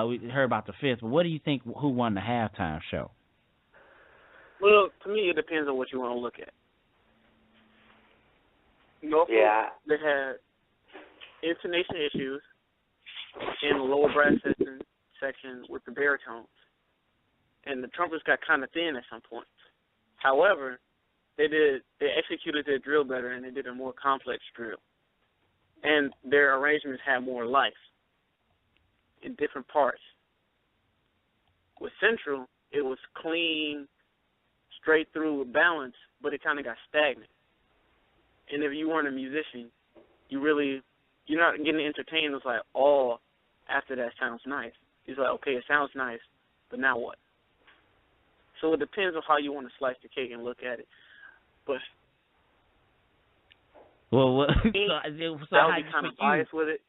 G: we heard about the fifth, but what do you think, who won the halftime show?
I: Well, to me, it depends on what you want to look at. Norfolk, they had intonation issues in the lower brass section with the baritones, and the trumpets got kind of thin at some points. However, they executed their drill better, and they did a more complex drill, and their arrangements had more life in different parts. With Central, it was clean, straight through with balance, but it kind of got stagnant. And if you weren't a musician, you're not getting entertained. It's like, oh, after that sounds nice. It's like, okay, it sounds nice, but now what? So it depends on how you want to slice the cake and look at it. But
G: well,
I: I would be kind of biased with it.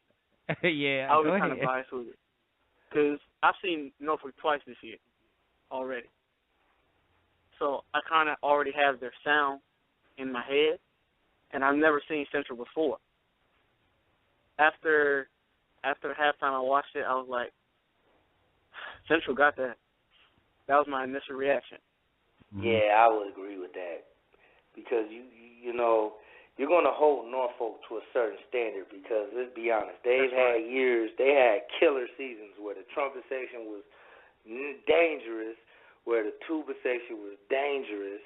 G: Yeah,
I: I would be kind of biased with it because I've seen Norfolk twice this year already. So I kind of already have their sound in my head, and I've never seen Central before. After halftime, I watched it. I was like, Central got that. That was my initial reaction.
J: Yeah, I would agree with that because you know you're going to hold Norfolk to a certain standard because let's be honest, they've had years, they had killer seasons where the trumpet section was dangerous, where the tuba section was dangerous,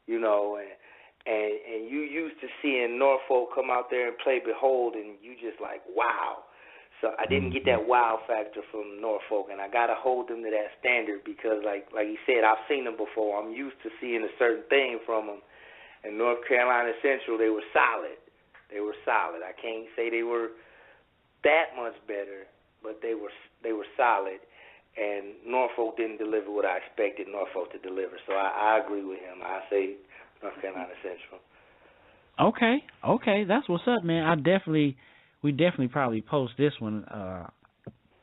J: you know, and you used to seeing Norfolk come out there and play Behold, and you just like, wow. So I didn't get that wow factor from Norfolk, and I got to hold them to that standard because, like you said, I've seen them before. I'm used to seeing a certain thing from them. And North Carolina Central, they were solid. They were solid. I can't say they were that much better, but they were solid. And Norfolk didn't deliver what I expected Norfolk to deliver. So I agree with him. I say North Carolina Central.
G: Okay, that's what's up, man. We definitely probably post this one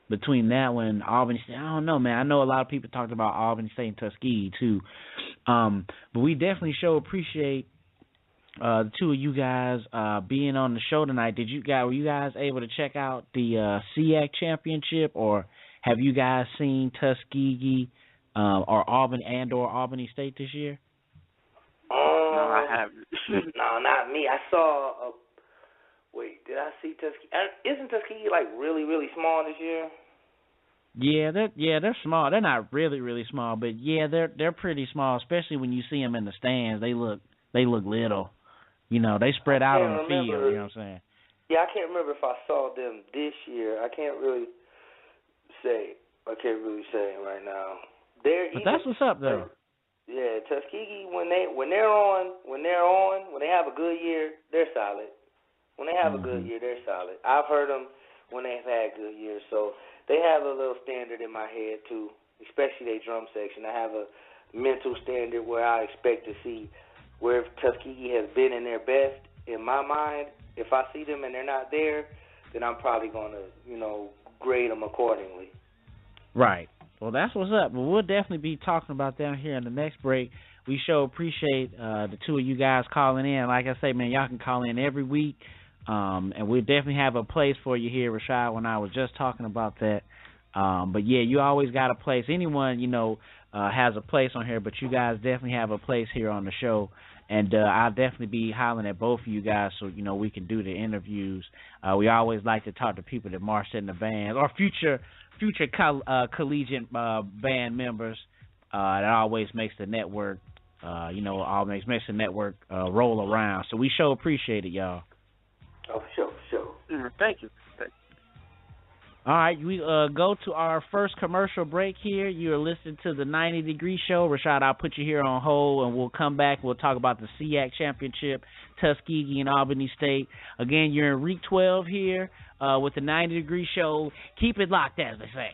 G: between that one and Albany State. I don't know, man. I know a lot of people talked about Albany State and Tuskegee too, but we definitely appreciate the two of you guys being on the show tonight. Were you guys able to check out the SIAC championship, or have you guys seen Tuskegee or Albany State this year?
I: No, I haven't.
J: No, not me. I saw wait, did I see Tuskegee? Isn't Tuskegee like really, really small this year?
G: Yeah, they're small. They're not really, really small, but yeah, they're pretty small. Especially when you see them in the stands, they look little. You know, they spread out on the field. You know what I'm saying?
J: Yeah, I can't remember if I saw them this year. I can't really say. Right now.
G: But that's what's up, though.
J: Yeah, Tuskegee when they have a good year, they're solid. When they have a good year, they're solid. I've heard them when they've had good years, so they have a little standard in my head too, especially their drum section. I have a mental standard where I expect to see where Tuskegee has been in their best. In my mind, if I see them and they're not there, then I'm probably going to, grade them accordingly.
G: Right. Well, that's what's up. Well, we'll definitely be talking about them here in the next break. We sure appreciate the two of you guys calling in. Like I say, man, y'all can call in every week. And we'll definitely have a place for you here, Rashad, when I was just talking about that. But, yeah, you always got a place. Anyone, has a place on here, but you guys definitely have a place here on the show. And I'll definitely be hollering at both of you guys so, we can do the interviews. We always like to talk to people that marched in the band or future collegiate band members. That always makes the network, always makes the network roll around. So we sure appreciate it, y'all.
J: Oh, sure.
I: Thank you.
G: All right, we go to our first commercial break here. You're listening to the 90 Degree Show. Rashad, I'll put you here on hold, and we'll come back. We'll talk about the SIAC Championship, Tuskegee and Albany State. Again, you're in Week 12 here with the 90 Degree Show. Keep it locked, as they say.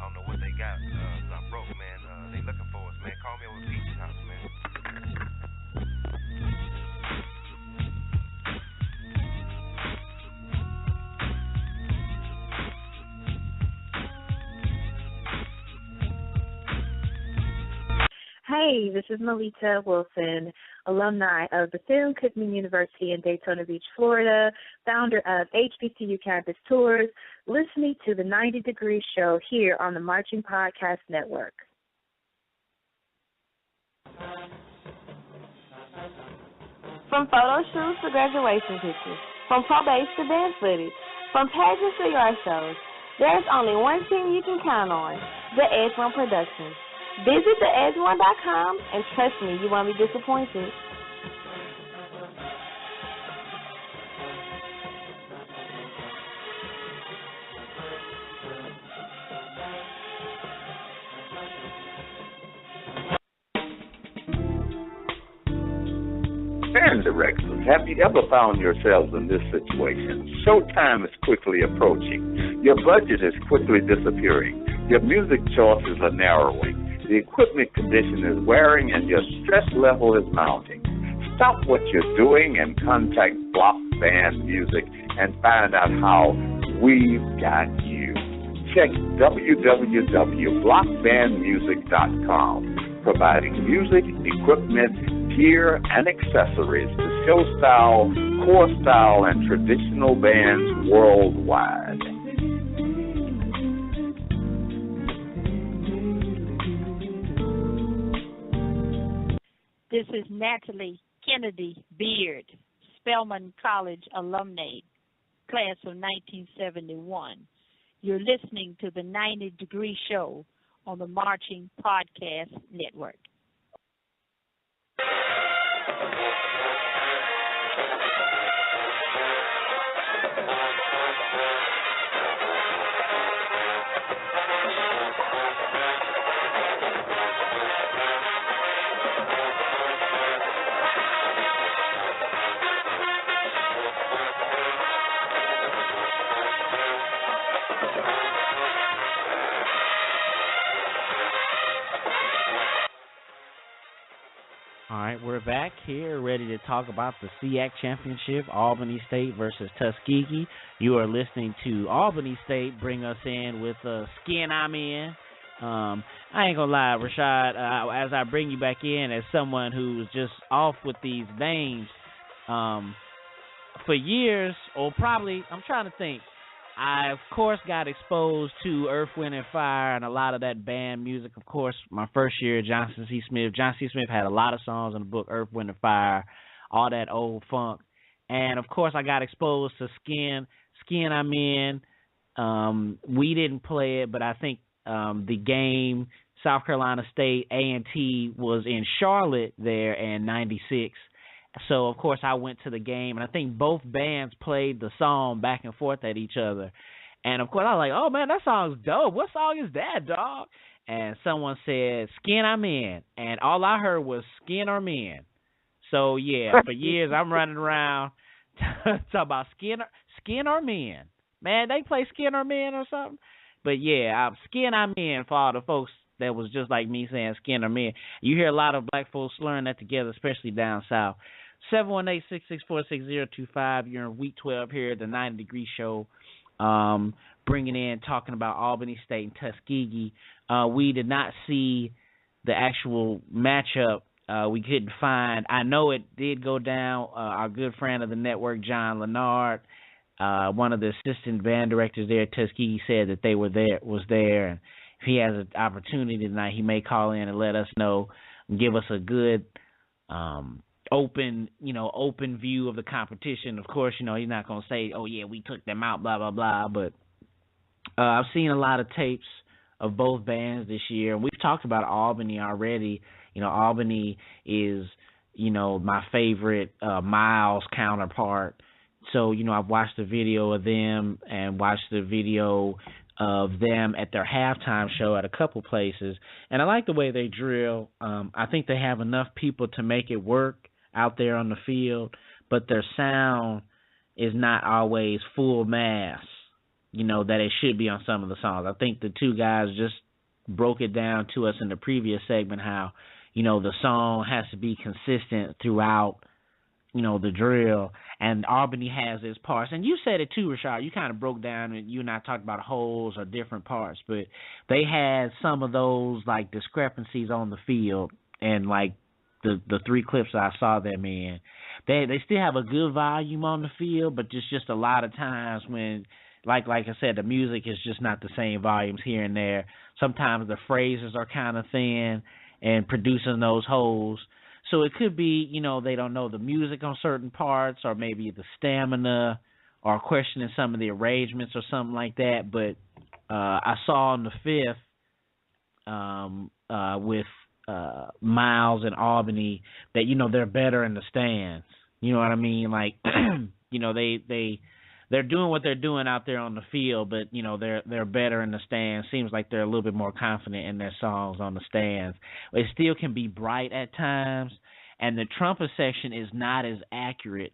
K: I don't know what they got. I'm broke, man. They looking for us, man. Call me over Peach's house, man.
L: Hey, this is Melita Wilson, alumni of the Tuskegee University in Daytona Beach, Florida, founder of HBCU Campus Tours, listening to the 90 Degree Show here on the Marching Podcast Network.
D: From photo shoots to graduation pictures, from probates to dance footage, from pageants to yard shows, there's only one team you can count on, the Edge One Productions. Visit theedge1.com and trust me, you won't be disappointed.
E: Band directors, have you ever found yourselves in this situation? Showtime is quickly approaching. Your budget is quickly disappearing. Your music choices are narrowing. The equipment condition is wearing and your stress level is mounting. Stop what you're doing and contact Block Band Music and find out how we've got you. Check www.blockbandmusic.com, providing music, equipment, gear, and accessories to show style, core style, and traditional bands worldwide.
M: This is Natalie Kennedy Beard, Spelman College alumni, class of 1971. You're listening to the 90 Degree Show on the Marching Podcast Network.
G: All right, we're back here ready to talk about the SIAC Championship, Albany State versus Tuskegee. You are listening to Albany State bring us in with Skin I'm In. I ain't going to lie, Rashad, as I bring you back in as someone who's just off with these names, for years, or probably, I'm trying to think, I, of course, got exposed to Earth, Wind, and Fire and a lot of that band music. Of course, my first year, Johnson C. Smith had a lot of songs in the book Earth, Wind, and Fire, all that old funk. And, of course, I got exposed to Skin I'm In. We didn't play it, but I think the game, South Carolina State, A&T, was in Charlotte there in 96. So, of course, I went to the game, and I think both bands played the song back and forth at each other. And, of course, I was like, oh, man, that song's dope. What song is that, dog? And someone said, Skin I'm In. And all I heard was Skin or Men. So, yeah, for years I'm running around talking about Skin or Men. Man, they play Skin or Men or something? But, yeah, Skin I'm In for all the folks that was just like me saying Skin or Men. You hear a lot of black folks slurring that together, especially down south. 718-664-6025. You're in Week 12 here at the 90 Degree Show, bringing in, talking about Albany State and Tuskegee. We did not see the actual matchup. We couldn't find. I know it did go down. Our good friend of the network, John Lennard, one of the assistant band directors there at Tuskegee, said that they was there. And if he has an opportunity tonight, he may call in and let us know and give us a good open view of the competition. Of course, he's not going to say, oh, yeah, we took them out, blah, blah, blah. But I've seen a lot of tapes of both bands this year. And we've talked about Albany already. Albany is, my favorite Miles counterpart. So, I've watched the video of them and watched the video of them at their halftime show at a couple places. And I like the way they drill. I think they have enough people to make it work out there on the field, but their sound is not always full mass. that it should be on some of the songs. I think the two guys just broke it down to us in the previous segment how, the song has to be consistent throughout, the drill, and Albany has its parts. And you said it too, Rashad. You kind of broke down, and you and I talked about holes or different parts, but they had some of those, like, discrepancies on the field, and, like, the three clips that I saw them in. They still have a good volume on the field, but just a lot of times when, like I said, the music is just not the same volumes here and there. Sometimes the phrases are kind of thin and producing those holes. So it could be, they don't know the music on certain parts, or maybe the stamina, or questioning some of the arrangements or something like that. But I saw on the fifth with Miles and Albany that, they're better in the stands. You know what I mean? Like, they're doing what they're doing out there on the field, but they're better in the stands. Seems like they're a little bit more confident in their songs on the stands. It still can be bright at times, and the trumpet section is not as accurate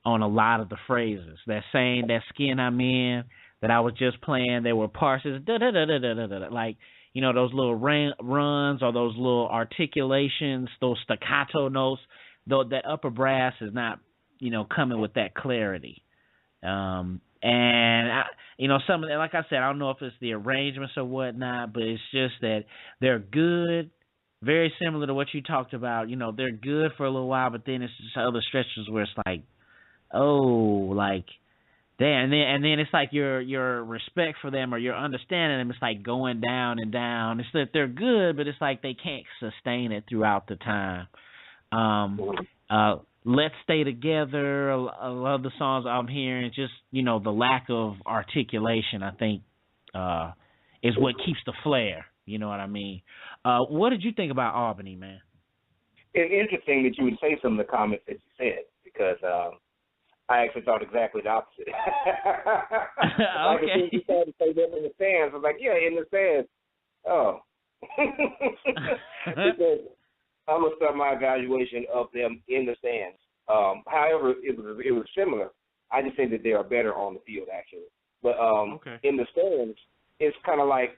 G: on a lot of the phrases. That saying, that skin I'm in, that I was just playing, there were parts da da da da da da da, like those little runs or those little articulations, those staccato notes. Though that upper brass is not coming with that clarity. And some of that, like I said, I don't know if it's the arrangements or whatnot, but it's just that they're good, very similar to what you talked about. They're good for a little while, but then it's just other stretches where it's like, oh, like, damn, and then it's like your respect for them or your understanding them, it's like going down and down. It's that they're good, but it's like they can't sustain it throughout the time. Let's Stay Together, a lot of the songs I'm hearing, just, the lack of articulation, I think, is what keeps the flair. You know what I mean? What did you think about Albany, man?
H: It's interesting that you would say some of the comments that you said, because I actually thought exactly the opposite.
G: Okay.
H: You started to say them in the stands. I was like, yeah, in the stands. Oh. Because I'm going to start my evaluation of them in the stands. However, it was similar. I just think that they are better on the field, actually. But in the stands, it's kind of like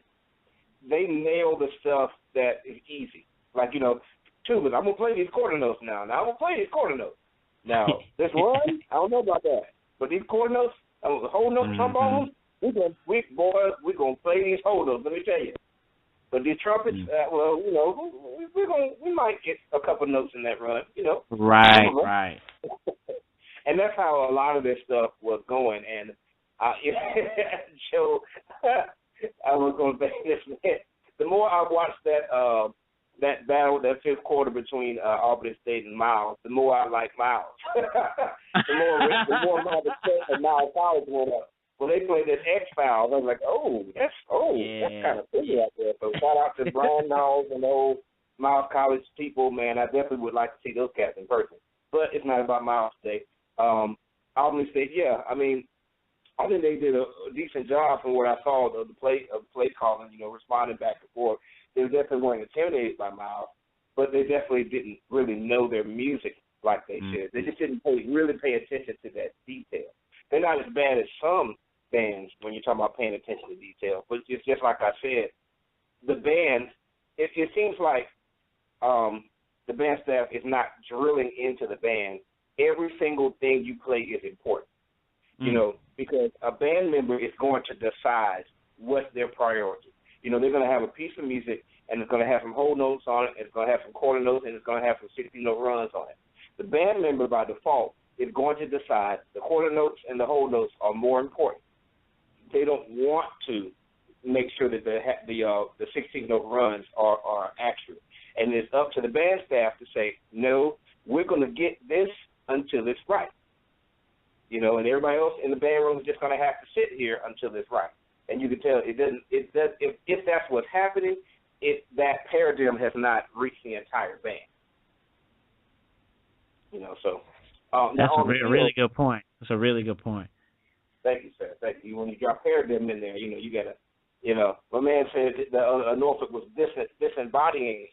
H: they nail the stuff that is easy. Like, tubas, I'm going to play these quarter notes now. Now I'm going to play these quarter notes. Now, this one, I don't know about that. But these quarter notes, whole note trombones, we're going to play these whole notes, let me tell you. But these trumpets, we might get a couple notes in that run,
G: Right.
H: And that's how a lot of this stuff was going. And Joe, I was going to say this, man. The more I watched that battle, that fifth quarter between Albany State and Miles, the more I like Miles. the more my respect for Miles College went up. When they played that X-Files, I was like, that's kind of pretty out there. So shout out to Brian Knowles and those Miles College people, man. I definitely would like to see those cats in person. But it's not about Miles State. Albany State, yeah. I mean, I think they did a decent job from what I saw of the play calling, responding back and forth. They definitely weren't intimidated by Miles, but they definitely didn't really know their music like they should. They just didn't really pay attention to that detail. They're not as bad as some bands when you're talking about paying attention to detail, but it's just like I said, the band, it seems like the band staff is not drilling into the band. Every single thing you play is important, because a band member is going to decide what's their priority. They're going to have a piece of music, and it's going to have some whole notes on it, and it's going to have some quarter notes, and it's going to have some 60-note runs on it. The band member, by default, is going to decide the quarter notes and the whole notes are more important. They don't want to make sure that the 16-note runs are accurate. And it's up to the band staff to say, no, we're going to get this until it's right. And everybody else in the band room is just going to have to sit here until it's right. And you can tell if that's what's happening, that paradigm has not reached the entire band. So.
G: That's a really good point. That's a really good point.
H: Thank you, sir. Thank you. When you drop paradigm in there, you got to, my man said that Norfolk was disembodying,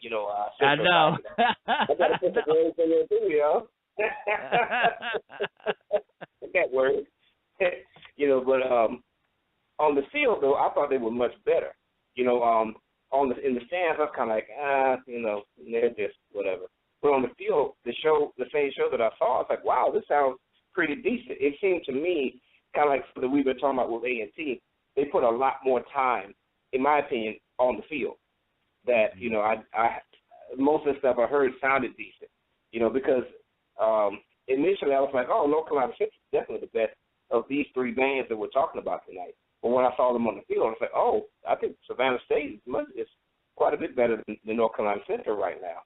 G: I know.
H: I got to put the words in there too, that word. But On the field, though, I thought they were much better. You know, in the stands, I was kind of like, you know, they're just whatever. But on the field, the same show that I saw, I was like, wow, this sounds pretty decent. It seemed to me kind of like that we've been talking about with A&T. They put a lot more time, in my opinion, on the field. That, you know, I most of the stuff I heard sounded decent. You know, because initially I was like, oh, North Carolina Central is definitely the best of these three bands that we're talking about tonight. But when I saw them on the field, I was like, oh, I think Savannah State is quite a bit better than North Carolina Central right now.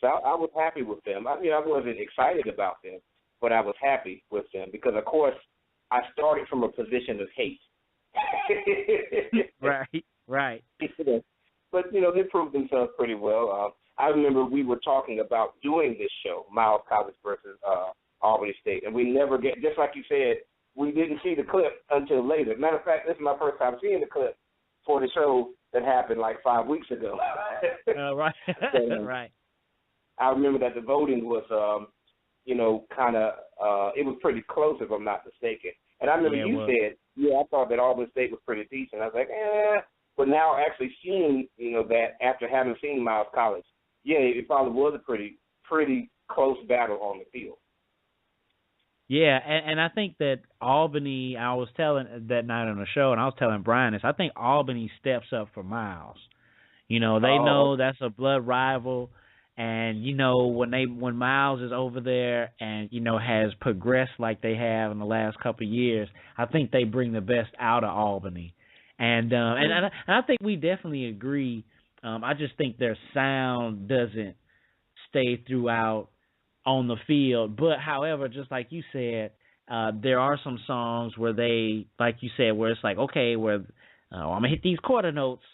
H: So I was happy with them. I mean, I wasn't excited about them, but I was happy with them because, of course, I started from a position of hate.
G: Right.
H: But, you know, they proved themselves pretty well. I remember we were talking about doing this show, Miles College versus Albany State, and we never get, just like you said, we didn't see the clip until later. Matter of fact, this is my first time seeing the clip for the show that happened like 5 weeks ago.
G: Right.
H: So,
G: right.
H: I remember that the voting was, you know, kind of, it was pretty close if I'm not mistaken. And I remember you said, I thought that Albany State was pretty decent. I was like, But now actually seeing, you know, that after having seen Miles College, it probably was a pretty close battle on the field.
G: Yeah, and I think that Albany, I was telling that night on the show, and I was telling Brian this, I think Albany steps up for Miles. You know, they know that's a blood rival, and, you know, when Miles is over there and, you know, has progressed like they have in the last couple of years, I think they bring the best out of Albany. And I think we definitely agree. I just think their sound doesn't stay throughout on the field. But, however, just like you said, there are some songs where they, like you said, where it's like, okay, where I'm going to hit these quarter notes,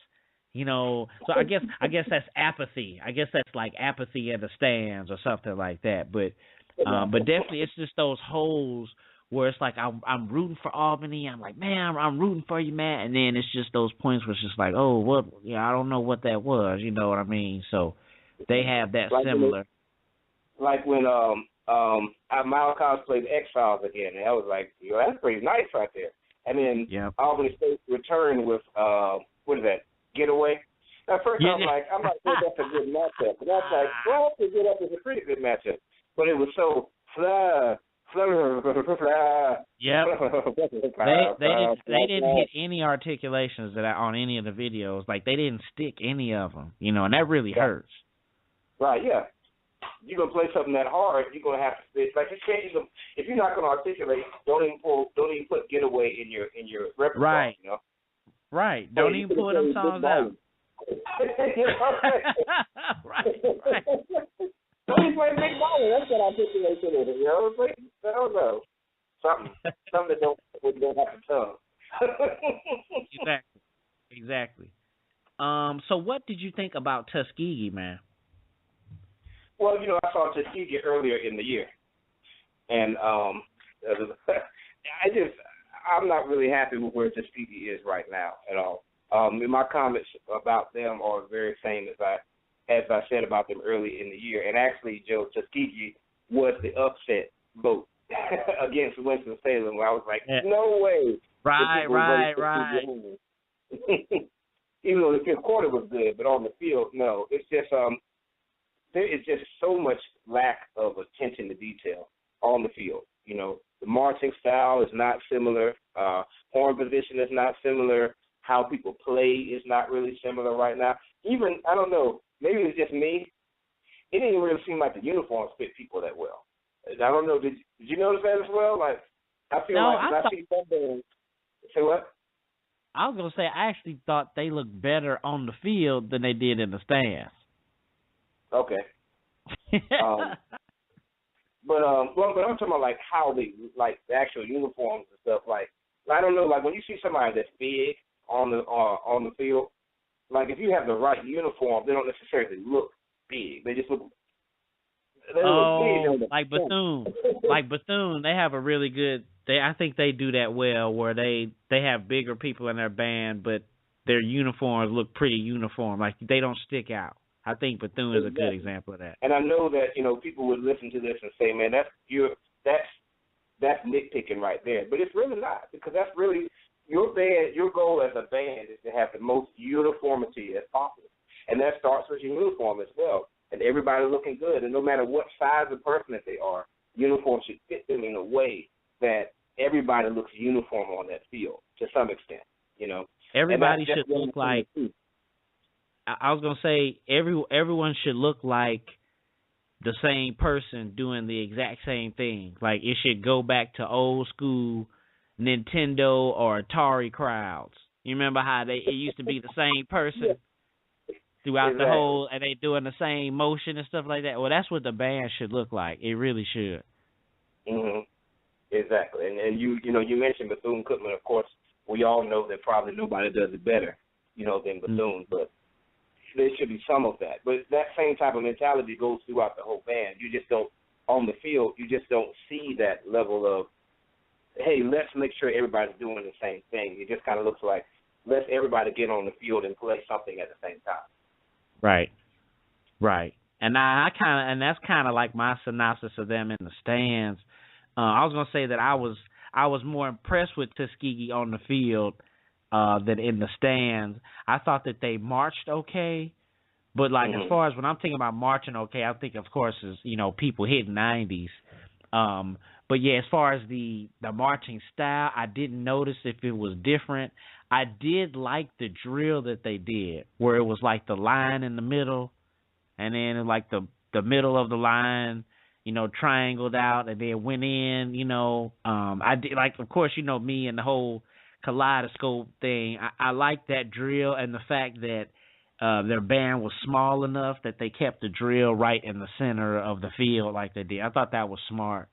G: you know. So I guess that's apathy. I guess that's like apathy in the stands or something like that. But definitely it's just those holes where it's like I'm rooting for Albany. I'm like, man, I'm rooting for you, man. And then it's just those points where it's just like, oh, what? Yeah, I don't know what that was. You know what I mean? So they have that like similar.
H: Like when Miles College played X-Files again, and I was like, yo, that's pretty nice right there. And then Albany State returned with what is that? Getaway. At first I was like, I'm not sure that's a good matchup. But I was like, well, to get up is a pretty good matchup. But it was so
G: Yeah. They didn't hit any articulations on any of the videos. Like they didn't stick any of them, you know, and that really hurts.
H: Right. Yeah. You're gonna play something that hard, you're gonna have to spit. Like you can't even, if you're not gonna articulate, don't even put Getaway in your repertoire.
G: Right.
H: You know.
G: Right. Don't even pull them songs out. Right.
H: Don't even play Big Baller. That's what articulation is. You know, I don't know. Something that don't have to tongue.
G: Exactly. So what did you think about Tuskegee, man?
H: Well, you know, I saw Tuskegee earlier in the year, and I'm not really happy with where Tuskegee is right now at all. My comments about them are very same as I said about them early in the year. And actually, Joe, Tuskegee was the upset vote against Winston-Salem, where I was like, no way.
G: Right.
H: Even though the fifth quarter was good, but on the field, no. It's just there is just so much lack of attention to detail on the field. You know, the marching style is not similar. Horn position is not similar. How people play is not really similar right now. Even, I don't know, maybe it's just me. It didn't really seem like the uniforms fit people that well. I don't know. Did you notice that as well? Like, I feel I see something. Say what?
G: I was gonna say I actually thought they looked better on the field than they did in the stands.
H: Okay. But I'm talking about like how they like the actual uniforms and stuff. Like I don't know, like when you see somebody that's big on the field, like if you have the right uniform, they don't necessarily look big. They just look.
G: Like Bethune. Like Bethune, they have a really good. I think they do that well, where they have bigger people in their band, but their uniforms look pretty uniform. Like they don't stick out. I think Bethune is a good example of that.
H: And I know that people would listen to this and say, "Man, that's nitpicking right there," but it's really not, because that's really your goal as a band is to have the most uniformity as possible. And that starts with your uniform as well. And everybody looking good. And no matter what size of person that they are, uniform should fit them in a way that everybody looks uniform on that field to some extent, you know.
G: Everybody should look like, I was going to say, everyone should look like the same person doing the exact same thing. Like, it should go back to old school Nintendo or Atari crowds. You remember how it used to be the same person throughout the whole, and they doing the same motion and stuff like that? Well, that's what the band should look like. It really should.
H: Mm-hmm. Exactly. And you mentioned Bethune-Cookman. Of course, we all know that probably nobody does it better, you know, than Bethune, but there should be some of that. But that same type of mentality goes throughout the whole band. You just don't, on the field, you just don't see that level of, hey, let's make sure everybody's doing the same thing. It just kind of looks like, let's everybody get on the field and play something at the same time.
G: Right. And that's kind of like my synopsis of them in the stands. I was gonna say that I was more impressed with Tuskegee on the field than in the stands. I thought that they marched okay, but like as far as when I'm thinking about marching okay, I think of course is, you know, people hitting 90s. But yeah, as far as the marching style, I didn't notice if it was different. I did like the drill that they did, where it was like the line in the middle, and then like the middle of the line, you know, triangled out, and then went in, you know. I did, like, of course, you know, me and the whole kaleidoscope thing. I liked that drill and the fact that their band was small enough that they kept the drill right in the center of the field like they did. I thought that was smart.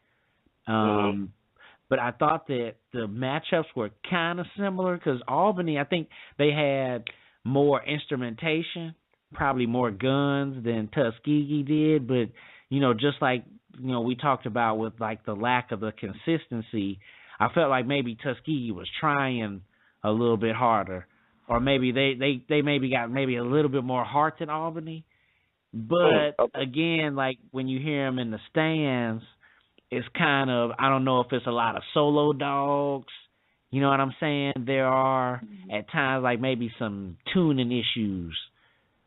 G: But I thought that the matchups were kind of similar because Albany, I think they had more instrumentation, probably more guns than Tuskegee did. But, you know, just like, you know, we talked about with like the lack of the consistency, I felt like maybe Tuskegee was trying a little bit harder, or maybe they maybe got maybe a little bit more heart than Albany. But again, like when you hear them in the stands, it's kind of, I don't know if it's a lot of solo dogs, you know what I'm saying? There are at times like maybe some tuning issues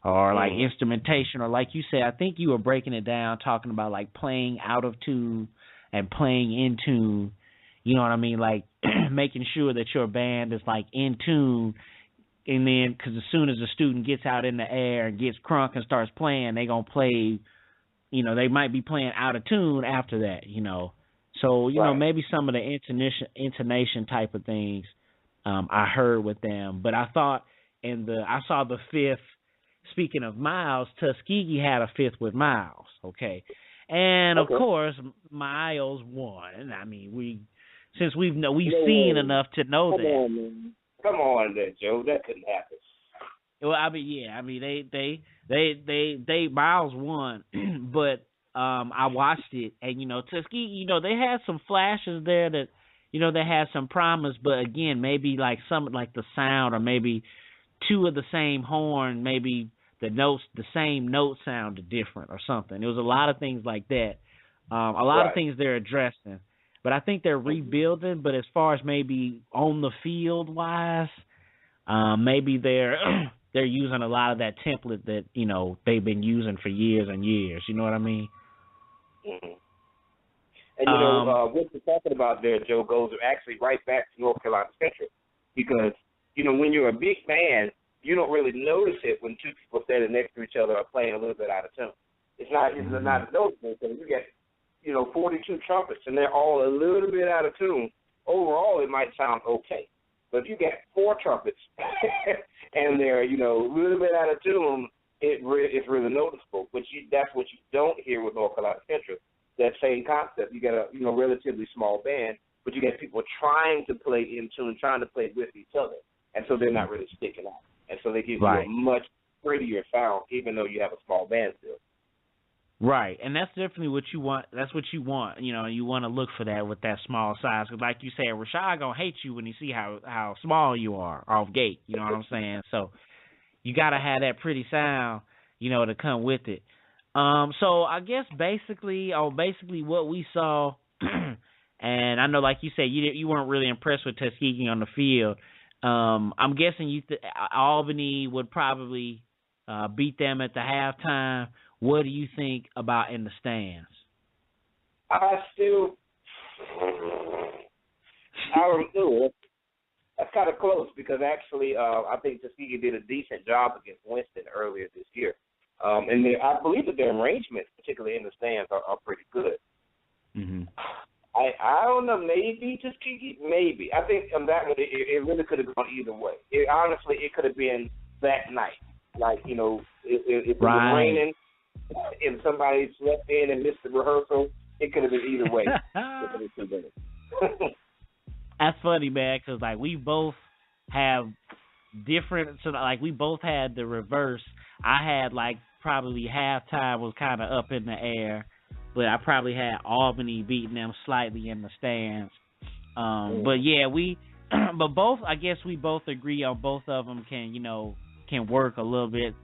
G: or like instrumentation, or like you said, I think you were breaking it down, talking about like playing out of tune and playing in tune, you know what I mean? Like making sure that your band is like in tune, and then because as soon as the student gets out in the air and gets crunk and starts playing, they going to play, you know, they might be playing out of tune after that, you know. So, you know, maybe some of the intonation type of things I heard with them. But I thought I saw the fifth, speaking of Miles, Tuskegee had a fifth with Miles, okay. And, of course, Miles won. I mean, we've seen enough to know that.
H: Come on there, Joe. That couldn't happen.
G: Well, I mean, yeah. I mean, they Miles won, but I watched it, and you know, Tuskegee, you know, they had some flashes there that, you know, they had some promise, but again, maybe like some like the sound, or maybe two of the same horn, maybe the same note sounded different or something. It was a lot of things like that. A lot of things they're addressing, but I think they're rebuilding. But as far as maybe on the field wise, maybe they're using a lot of that template that, you know, they've been using for years and years. You know what I mean?
H: And, you know, what you're talking about there, Joe, goes actually right back to North Carolina Central. Because, you know, when you're a big band, you don't really notice it when two people standing next to each other are playing a little bit out of tune. It's not noticeable because you get, you know, 42 trumpets and they're all a little bit out of tune. Overall, it might sound okay. But if you get 4 trumpets and they're, you know, a little bit out of tune, it's really noticeable. But that's what you don't hear with North Carolina Central, that same concept. You get a, you know, relatively small band, but you get people trying to play in tune, trying to play with each other. And so they're not really sticking out. And so they give you a much prettier sound, even though you have a small band still.
G: Right, and that's definitely what you want. That's what you want. You know, you want to look for that with that small size. Because like you said, Rashad going to hate you when he see how small you are off gate. You know what I'm saying? So you got to have that pretty sound, you know, to come with it. So I guess basically what we saw, and I know like you said, you weren't really impressed with Tuskegee on the field. I'm guessing Albany would probably beat them at the halftime. What do you think about in the stands?
H: That's kind of close because actually I think Tuskegee did a decent job against Winston earlier this year. And I believe that their arrangements, particularly in the stands, are pretty good.
G: Mm-hmm.
H: I don't know, maybe Tuskegee, maybe. I think on that one, it really could have gone either way. Honestly, it could have been that night. Like, if it was raining and somebody slept in and missed the rehearsal, it could have been either way.
G: That's funny, man, because, like, we both have different – so, like, we both had the reverse. I had, like, probably halftime was kind of up in the air, but I probably had Albany beating them slightly in the stands. But, yeah, but both – I guess we both agree on both of them can work a little bit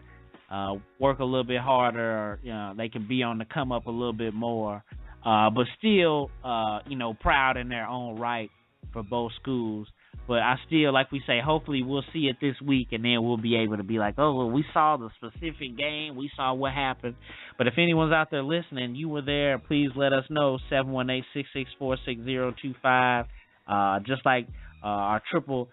G: harder, or they can be on the come up a little bit more, but still proud in their own right for both schools. But I still, like we say, hopefully we'll see it this week, and then we'll be able to be like, oh, well, we saw the specific game, we saw what happened. But if anyone's out there listening, you were there, please let us know. 718-664-6025. Just like our triple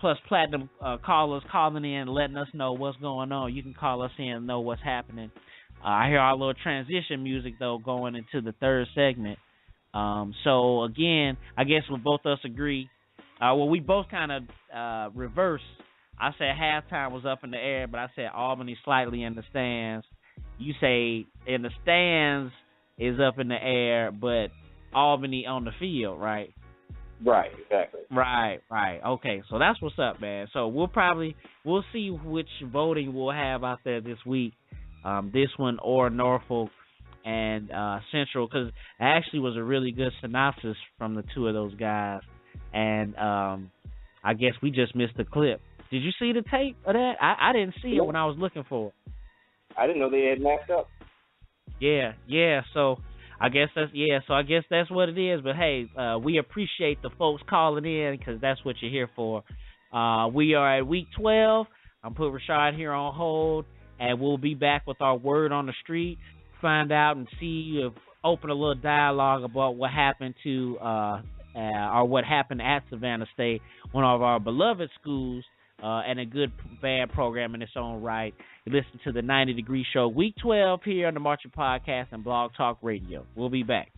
G: plus platinum callers calling in, letting us know what's going on. You can call us in and know what's happening. I hear our little transition music, though, going into the third segment. So, again, I guess we'll both of us agree. We both kind of reversed. I said halftime was up in the air, but I said Albany slightly in the stands. You say in the stands is up in the air, but Albany on the field, right?
H: Right, exactly.
G: Right. Okay, so that's what's up, man. So we'll see which voting we'll have out there this week. This one or Norfolk and Central, because it actually was a really good synopsis from the two of those guys. And I guess we just missed the clip. Did you see the tape of that? I didn't see it when I was looking for it.
H: I didn't know they had matched up.
G: Yeah. So I guess that's what it is. But hey, we appreciate the folks calling in because that's what you're here for. We are at week 12. I'm putting Rashad here on hold, and we'll be back with our word on the street. Find out and see if open a little dialogue about what happened to or what happened at Savannah State, one of our beloved schools, and a good band program in its own right. You listen to the 90 Degree Show, Week 12 here on the Marching Podcast and Blog Talk Radio. We'll be back.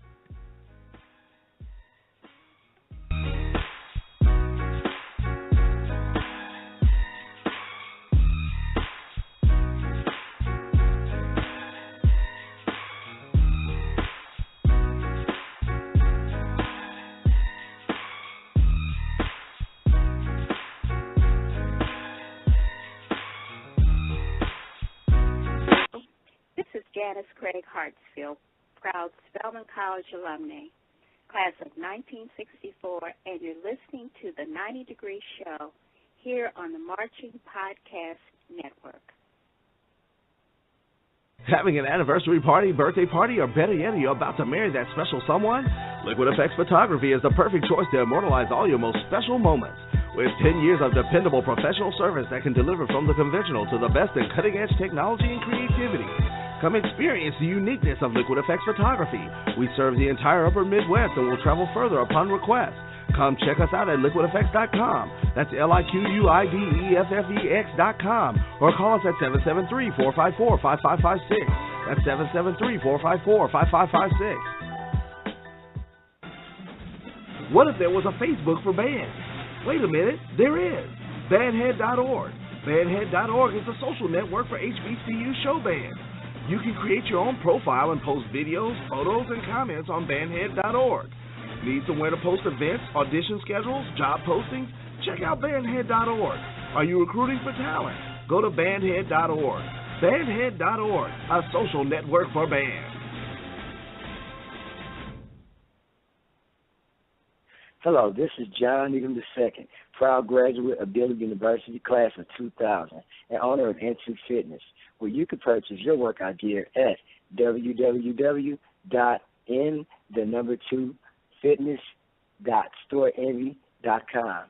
N: Janice Craig Hartsfield, proud Spelman College alumni, class of 1964, and you're listening to the 90 Degree Show here on the Marching Podcast Network.
A: Having an anniversary party, birthday party, or better yet, you're about to marry that special someone? Liquid Effects Photography is the perfect choice to immortalize all your most special moments. With 10 years of dependable professional service that can deliver from the conventional to the best in cutting-edge technology and creativity. Come experience the uniqueness of Liquid Effects Photography. We serve the entire upper Midwest and will travel further upon request. Come check us out at liquideffects.com. That's LIQUIDEFFEX.com. Or call us at 773-454-5556. That's 773-454-5556. What if there was a Facebook for bands? Wait a minute, there is. Bandhead.org. Bandhead.org is a social network for HBCU show bands. You can create your own profile and post videos, photos, and comments on bandhead.org. Need somewhere to post events, audition schedules, job postings? Check out bandhead.org. Are you recruiting for talent? Go to bandhead.org. Bandhead.org, a social network for bands.
O: Hello, this is John Needham II, proud graduate of Dillard University, class of 2000, and owner of N2 Fitness, where you can purchase your workout gear at www.n2fitness.storeenvy.com.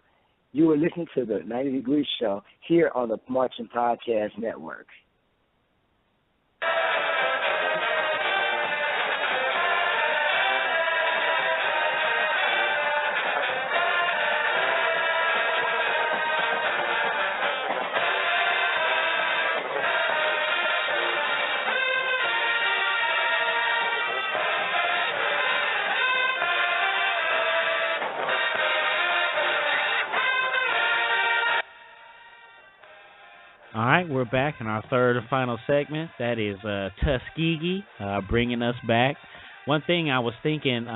O: You are listening to the 90 Degree Show here on the Marching Podcast Network.
G: All right, we're back in our third and final segment. That is Tuskegee bringing us back. One thing I was thinking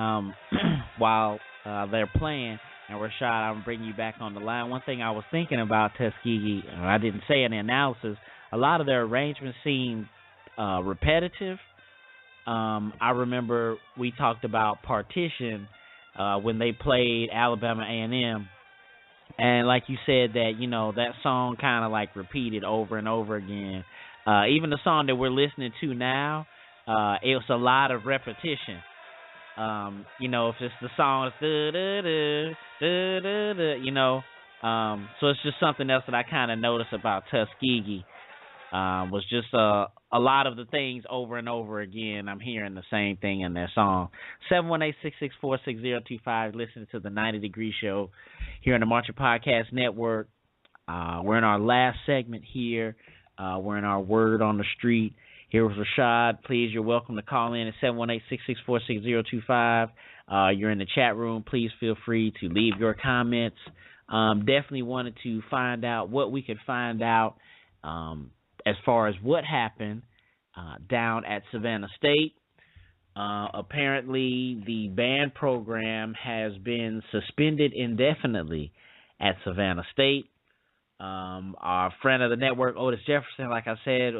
G: while they're playing, and Rashad, I'm bringing you back on the line. One thing I was thinking about Tuskegee, I didn't say in the analysis, a lot of their arrangements seem repetitive. I remember we talked about Partition when they played Alabama A&M. And like you said, that, you know, that song kind of like repeated over and over again. Even the song that we're listening to now, it was a lot of repetition. You know, if it's the song, it's you know. So it's just something else that I kind of noticed about Tuskegee. Was just a lot of the things over and over again. I'm hearing the same thing in their song. 718-664-6025, listening to the 90 Degree Show here on the Marching Podcast Network. We're in our last segment here. We're in our Word on the Street. Here with Rashad. Please, you're welcome to call in at 718-664-6025. You're in the chat room. Please feel free to leave your comments. Definitely wanted to find out what we could find out as far as what happened down at Savannah State. Apparently, the band program has been suspended indefinitely at Savannah State. Our friend of the network, Otis Jefferson, like I said,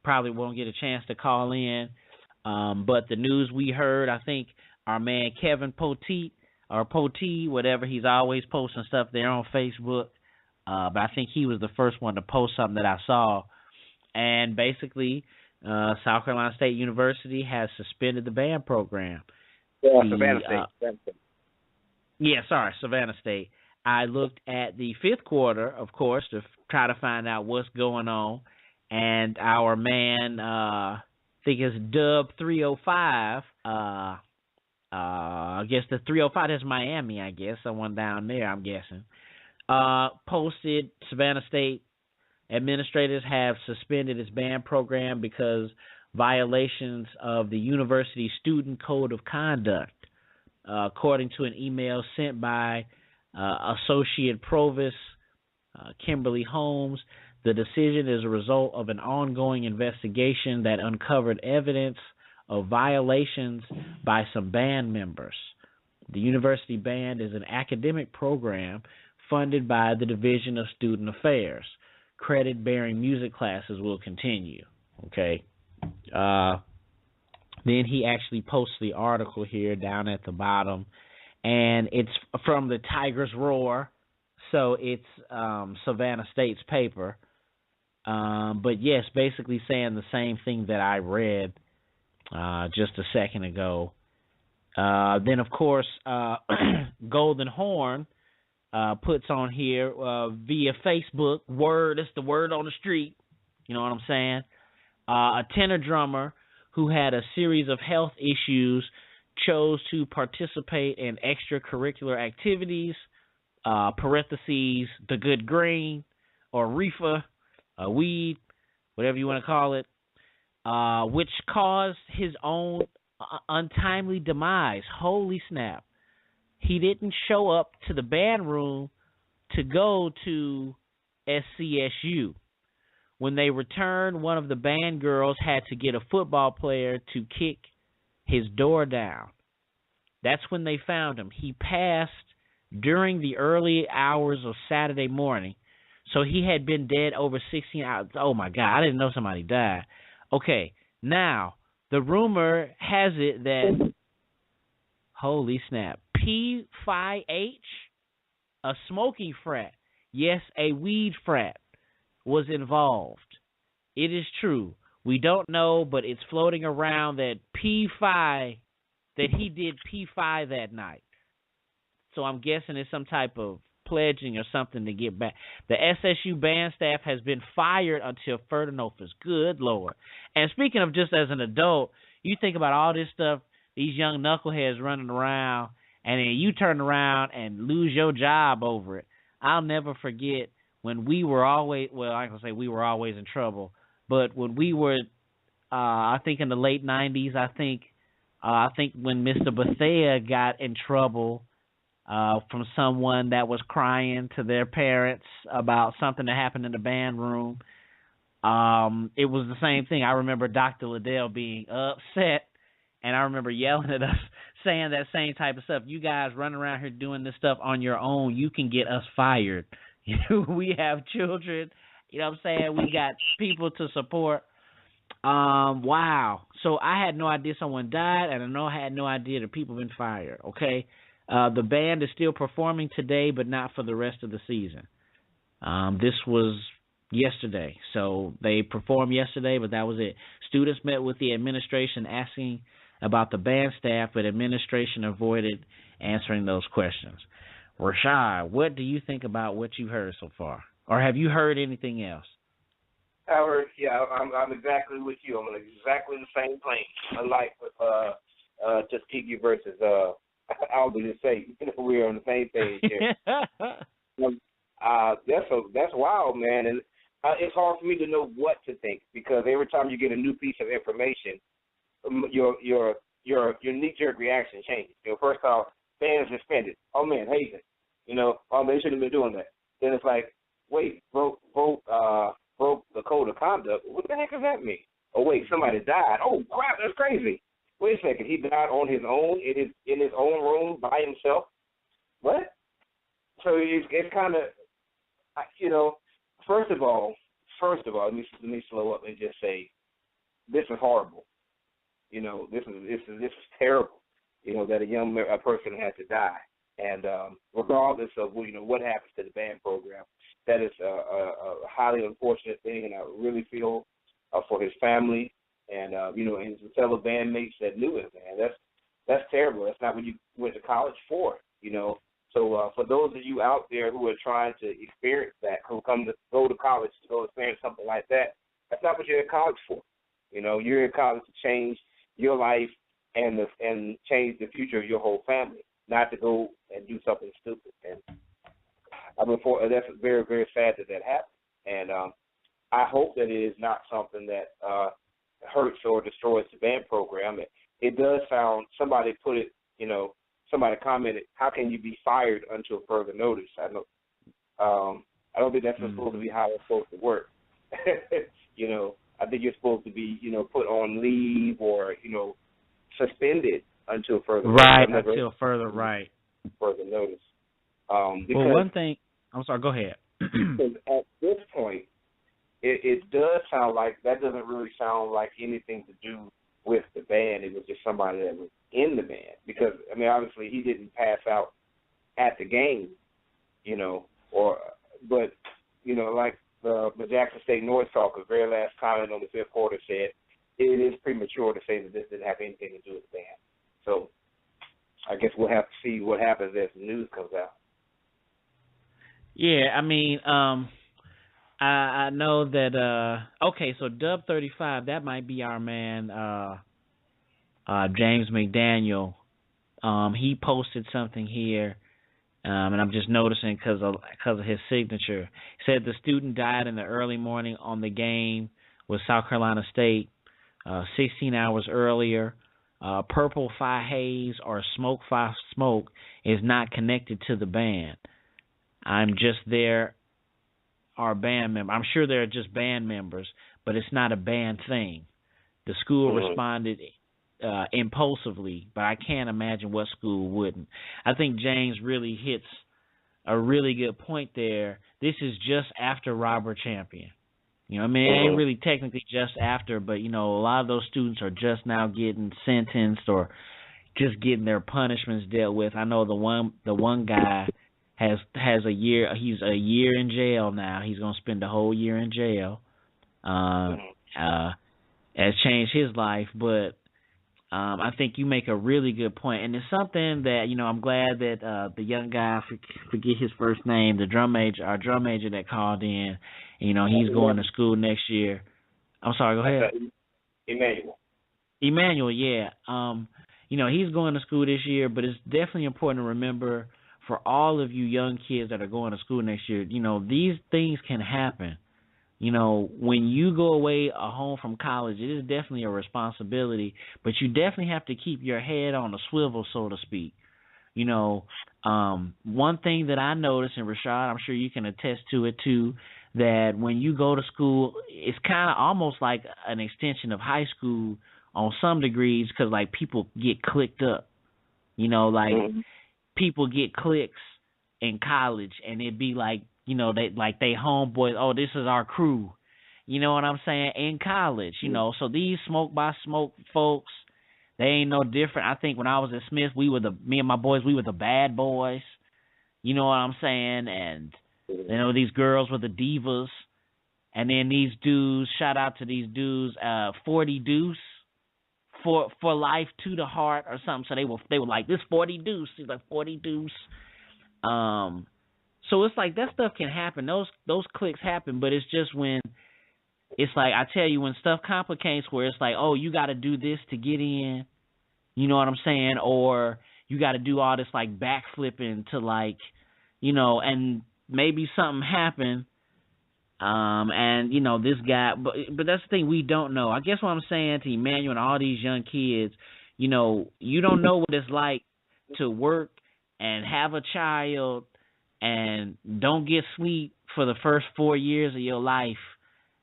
G: probably won't get a chance to call in. But the news we heard, I think our man Kevin Poteet, or Potee, whatever, he's always posting stuff there on Facebook. But I think he was the first one to post something that I saw. And basically, South Carolina State University has suspended the band program.
H: Yeah, Savannah State.
G: Savannah State. I looked at the fifth quarter, of course, to try to find out what's going on. And our man, I think it's Dub 305, I guess the 305 is Miami, I guess, someone down there, I'm guessing, posted Savannah State administrators have suspended its band program because violations of the university's student code of conduct. According to an email sent by Associate Provost Kimberly Holmes, the decision is a result of an ongoing investigation that uncovered evidence of violations by some band members. The university band is an academic program funded by the Division of Student Affairs. Credit-bearing music classes will continue. Okay. Then he actually posts the article here down at the bottom, and it's from the Tiger's Roar, so it's Savannah State's paper. But yes, basically saying the same thing that I read just a second ago. Then, of course, Golden Horn puts on here via Facebook, it's the word on the street, you know what I'm saying? A tenor drummer who had a series of health issues chose to participate in extracurricular activities, parentheses, the good green, or reefer, weed, whatever you want to call it, which caused his own untimely demise. Holy snap. He didn't show up to the band room to go to SCSU. When they returned, one of the band girls had to get a football player to kick his door down. That's when they found him. He passed during the early hours of Saturday morning. So he had been dead over 16 hours. Oh, my God. I didn't know somebody died. Okay. Now, the rumor has it that, holy snap, P5H, a smoking frat, yes, a weed frat, was involved. It is true. We don't know, but it's floating around that P5, that he did P5 that night. So I'm guessing it's some type of pledging or something to get back. The SSU band staff has been fired until further notice. Good Lord. And speaking of just as an adult, you think about all this stuff, these young knuckleheads running around, and then you turn around and lose your job over it. I'll never forget when we were always, well, I can say we were always in trouble, but when we were, I think in the late 90s, I think when Mr. Bethea got in trouble from someone that was crying to their parents about something that happened in the band room, it was the same thing. I remember Dr. Liddell being upset, and I remember yelling at us, saying that same type of stuff. You guys run around here doing this stuff on your own, you can get us fired. We have children, you know what I'm saying? We got people to support. Wow. So I had no idea someone died, and I had no idea that people been fired, okay? The band is still performing today, but not for the rest of the season. This was yesterday. So they performed yesterday, but that was it. Students met with the administration asking about the band staff, but administration avoided answering those questions. Rashad, what do you think about what you heard so far? Or have you heard anything else?
H: Howard, yeah, I'm exactly with you. I'm on exactly the same plane. Unlike with Tuskegee versus Albany State, we're on the same page here. That's wild, man, and it's hard for me to know what to think because every time you get a new piece of information, your knee-jerk reaction changes. First off, fans suspended. Oh man, Hazen. They shouldn't have been doing that. Then it's like, wait, broke the code of conduct. What the heck does that mean? Oh wait, somebody died. Oh crap, that's crazy. Wait a second, he died on his own in his own room by himself. What? So it's kind of, First of all, let me slow up and just say, this is horrible. This is terrible. That a person had to die, and regardless of what happens to the band program, that is a highly unfortunate thing, and I really feel for his family and and his fellow bandmates that knew him. Man, that's terrible. That's not what you went to college for. So for those of you out there who are trying to experience that, who go to college to go experience something like that, that's not what you're in college for. You're in college to change your life and change the future of your whole family, not to go and do something stupid. And that's very, very sad that happened. And I hope that it is not something that hurts or destroys the band program. It does sound, somebody put it, somebody commented, how can you be fired until further notice? I don't think that's supposed to be how it's supposed to work. I think you're supposed to be, put on leave or, suspended until further notice.
G: Right, until further, right.
H: Further notice.
G: Well, one thing, I'm sorry, go ahead.
H: Because at this point, it does sound like, that doesn't really sound like anything to do with the band. It was just somebody that was in the band. Because, obviously he didn't pass out at the game, like the Jackson State North Talker's very last comment on the fifth quarter said, it is premature to say that this didn't have anything to do with the band. So I guess we'll have to see what happens as the news comes out.
G: Yeah, I know that, okay, so Dub 35, that might be our man, James McDaniel. He posted something here, and I'm just noticing because of his signature. He said the student died in the early morning on the game with South Carolina State 16 hours earlier. Purple Phi haze or Smoke Phi smoke is not connected to the band. I'm just there. Our band member. I'm sure they're just band members, but it's not a band thing. The school responded impulsively, but I can't imagine what school wouldn't. I think James really hits a really good point there. This is just after Robert Champion. It ain't really technically just after, but, a lot of those students are just now getting sentenced or just getting their punishments dealt with. I know the one guy has a year. He's a year in jail now. He's going to spend the whole year in jail. Has changed his life, but I think you make a really good point, and it's something that, you know, I'm glad that the young guy, forget his first name, our drum major that called in, you know, he's going to school next year. I'm sorry, go ahead. Emmanuel, yeah. You know, he's going to school this year, but it's definitely important to remember for all of you young kids that are going to school next year, you know, these things can happen. You know, when you go away home from college, it is definitely a responsibility, but you definitely have to keep your head on the swivel, so to speak. You know, one thing that I noticed, and Rashad, I'm sure you can attest to it too, that when you go to school, it's kind of almost like an extension of high school on some degrees, because like people get clicked up. You know, like people get cliques in college, and it'd be like, you know, they homeboys, oh, this is our crew. You know what I'm saying? In college, you know, so these smoke by smoke folks, they ain't no different. I think when I was at Smith, me and my boys, we were the bad boys. You know what I'm saying? And, you know, these girls were the divas. And then these dudes, shout out to these dudes, 40 Deuce, for life to the heart or something. So they were like, this 40 Deuce. He's like 40 Deuce. So it's like that stuff can happen. Those clicks happen, but it's just when it's like, I tell you, when stuff complicates where it's like, oh, you got to do this to get in, you know what I'm saying? Or you got to do all this like backflipping to like, you know, and maybe something happened. And you know, this guy, but that's the thing, we don't know. I guess what I'm saying to Emmanuel and all these young kids, you know, you don't know what it's like to work and have a child and don't get sleep for the first 4 years of your life,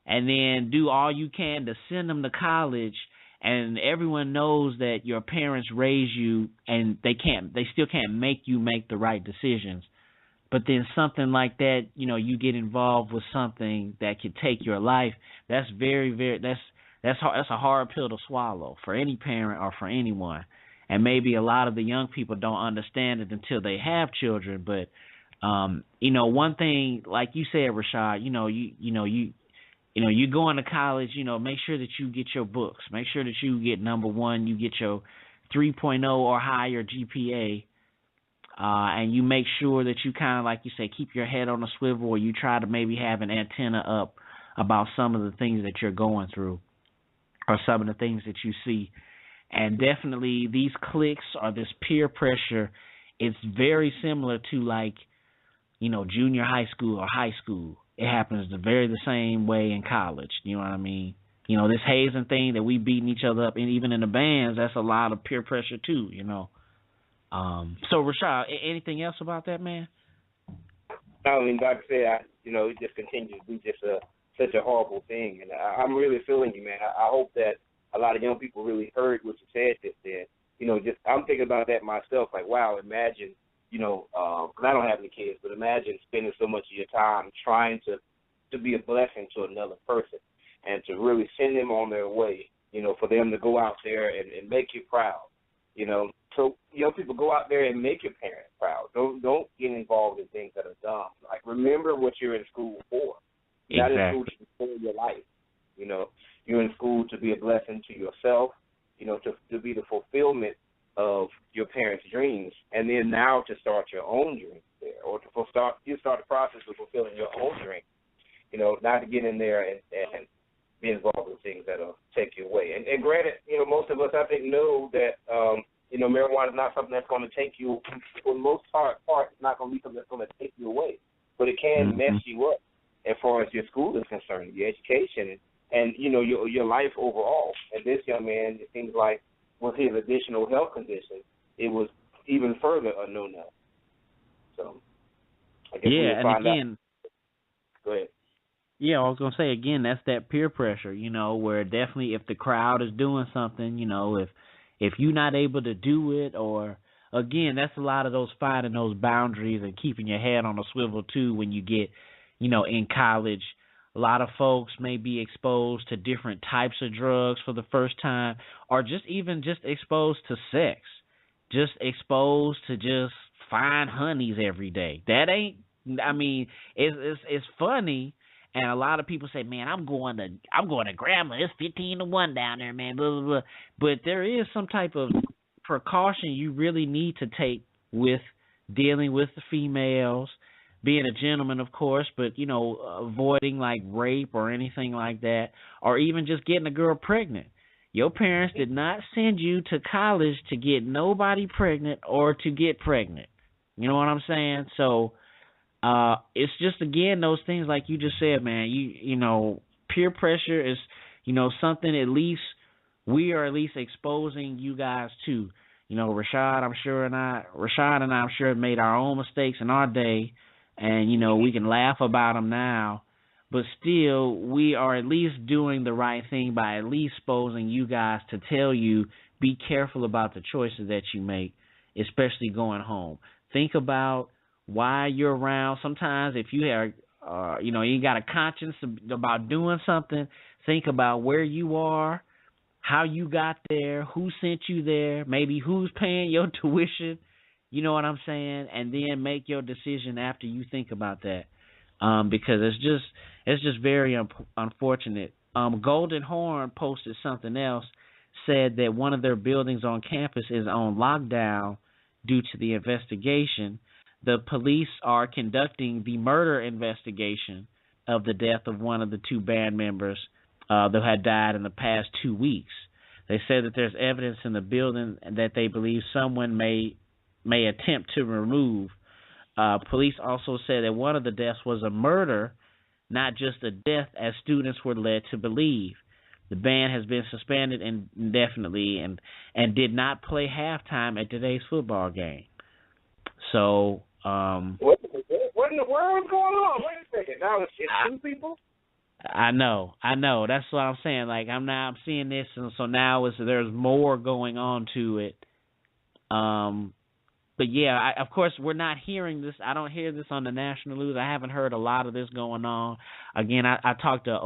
G: and then do all you can to send them to college, and everyone knows that your parents raised you and they still can't make you make the right decisions. But then something like that, you know, you get involved with something that could take your life. That's that's a hard pill to swallow for any parent or for anyone. And maybe a lot of the young people don't understand it until they have children. But you know, one thing, like you said, Rashad, you going to college, you know, make sure that you get your books. Make sure that you get number one, you get your 3.0 or higher GPA. And you make sure that you kind of, like you say, keep your head on a swivel, or you try to maybe have an antenna up about some of the things that you're going through or some of the things that you see. And definitely these cliques or this peer pressure, it's very similar to like, you know, junior high school or high school. It happens the same way in college. You know what I mean? You know, this hazing thing that we beating each other up, and even in the bands, that's a lot of peer pressure too, you know. So Rashad, anything else about that, man?
H: I mean, like I said, it just continues to be just such a horrible thing, and I'm really feeling you, man. I hope that a lot of young people really heard what you said just then. You know, just I'm thinking about that myself. Like, wow, imagine, you know, because I don't have any kids, but imagine spending so much of your time trying to be a blessing to another person and to really send them on their way. You know, for them to go out there and make you proud. You know, so young people, go out there and make your parents proud. Don't get involved in things that are dumb. Like, remember what you're in school for. You're not in school to fulfill your life. You know, you're in school to be a blessing to yourself. You know, to be the fulfillment of your parents' dreams, and then now to start your own dreams there, or to start the process of fulfilling your own dreams. You know, not to get in there and be involved in things that'll take you away. And granted, you know, most of us, I think, know that, you know, marijuana is not something that's going to take you, for the most part, it's not going to be something that's going to take you away. But it can mess you up as far as your school is concerned, your education, and you know, your life overall. And this young man, it seems like, with his additional health condition, it was even further a no-no. So, I guess we'll find out. Go ahead.
G: Yeah, I was going to say, again, that's that peer pressure, you know, where definitely if the crowd is doing something, you know, if you're not able to do it, or, again, that's a lot of those finding those boundaries and keeping your head on a swivel, too, when you get, you know, in college. A lot of folks may be exposed to different types of drugs for the first time, or just exposed to sex, just exposed to just fine honeys every day. That ain't, I mean, it's funny, And a lot of people say, man, I'm going to Grambling. It's 15-1 down there, man, blah, blah, blah. But there is some type of precaution you really need to take with dealing with the females, being a gentleman, of course, but, avoiding like rape or anything like that, or even just getting a girl pregnant. Your parents did not send you to college to get nobody pregnant or to get pregnant. You know what I'm saying? So it's just, again, those things like you just said, man. Peer pressure is, something at least we are at least exposing you guys to. Rashad and I, I'm sure, have made our own mistakes in our day, and, we can laugh about them now. But still, we are at least doing the right thing by at least exposing you guys to tell you, be careful about the choices that you make, especially going home. Think about why you're around. Sometimes if you have, you got a conscience about doing something, think about where you are, how you got there, who sent you there, maybe who's paying your tuition, you know what I'm saying, and then make your decision after you think about that, because it's just very unfortunate. Golden Horn posted something else, said that one of their buildings on campus is on lockdown due to the investigation. The police are conducting the murder investigation of the death of one of the two band members that had died in the past 2 weeks. They said that there's evidence in the building that they believe someone may attempt to remove. Police also said that one of the deaths was a murder, not just a death, as students were led to believe. The band has been suspended indefinitely and did not play halftime at today's football game. So,
H: what in the world is going on? Wait a second. Now it's two people?
G: I know. That's what I'm saying. Like, I'm seeing this, and so now there's more going on to it. But yeah, of course, we're not hearing this. I don't hear this on the national news. I haven't heard a lot of this going on. Again, I talked to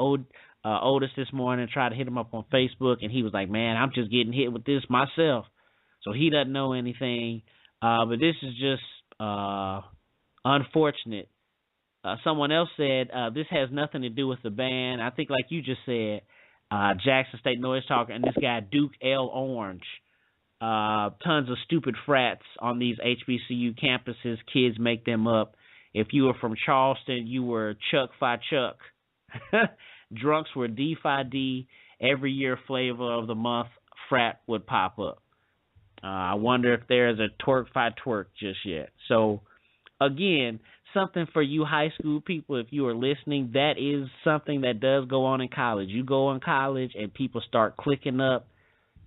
G: Otis this morning, tried to hit him up on Facebook, and he was like, man, I'm just getting hit with this myself. So he doesn't know anything. But this is just unfortunate. Someone else said this has nothing to do with the band. I think, like you just said, Jackson State Noise Talker and this guy Duke L. Orange. Tons of stupid frats on these HBCU campuses. Kids make them up. If you were from Charleston, you were Chuck Fi Chuck. Drunks were D Fi D. Every year, flavor of the month frat would pop up. I wonder if there's a Twerk Fi Twerk just yet. So, again, something for you high school people, if you are listening, that is something that does go on in college. You go in college and people start clicking up.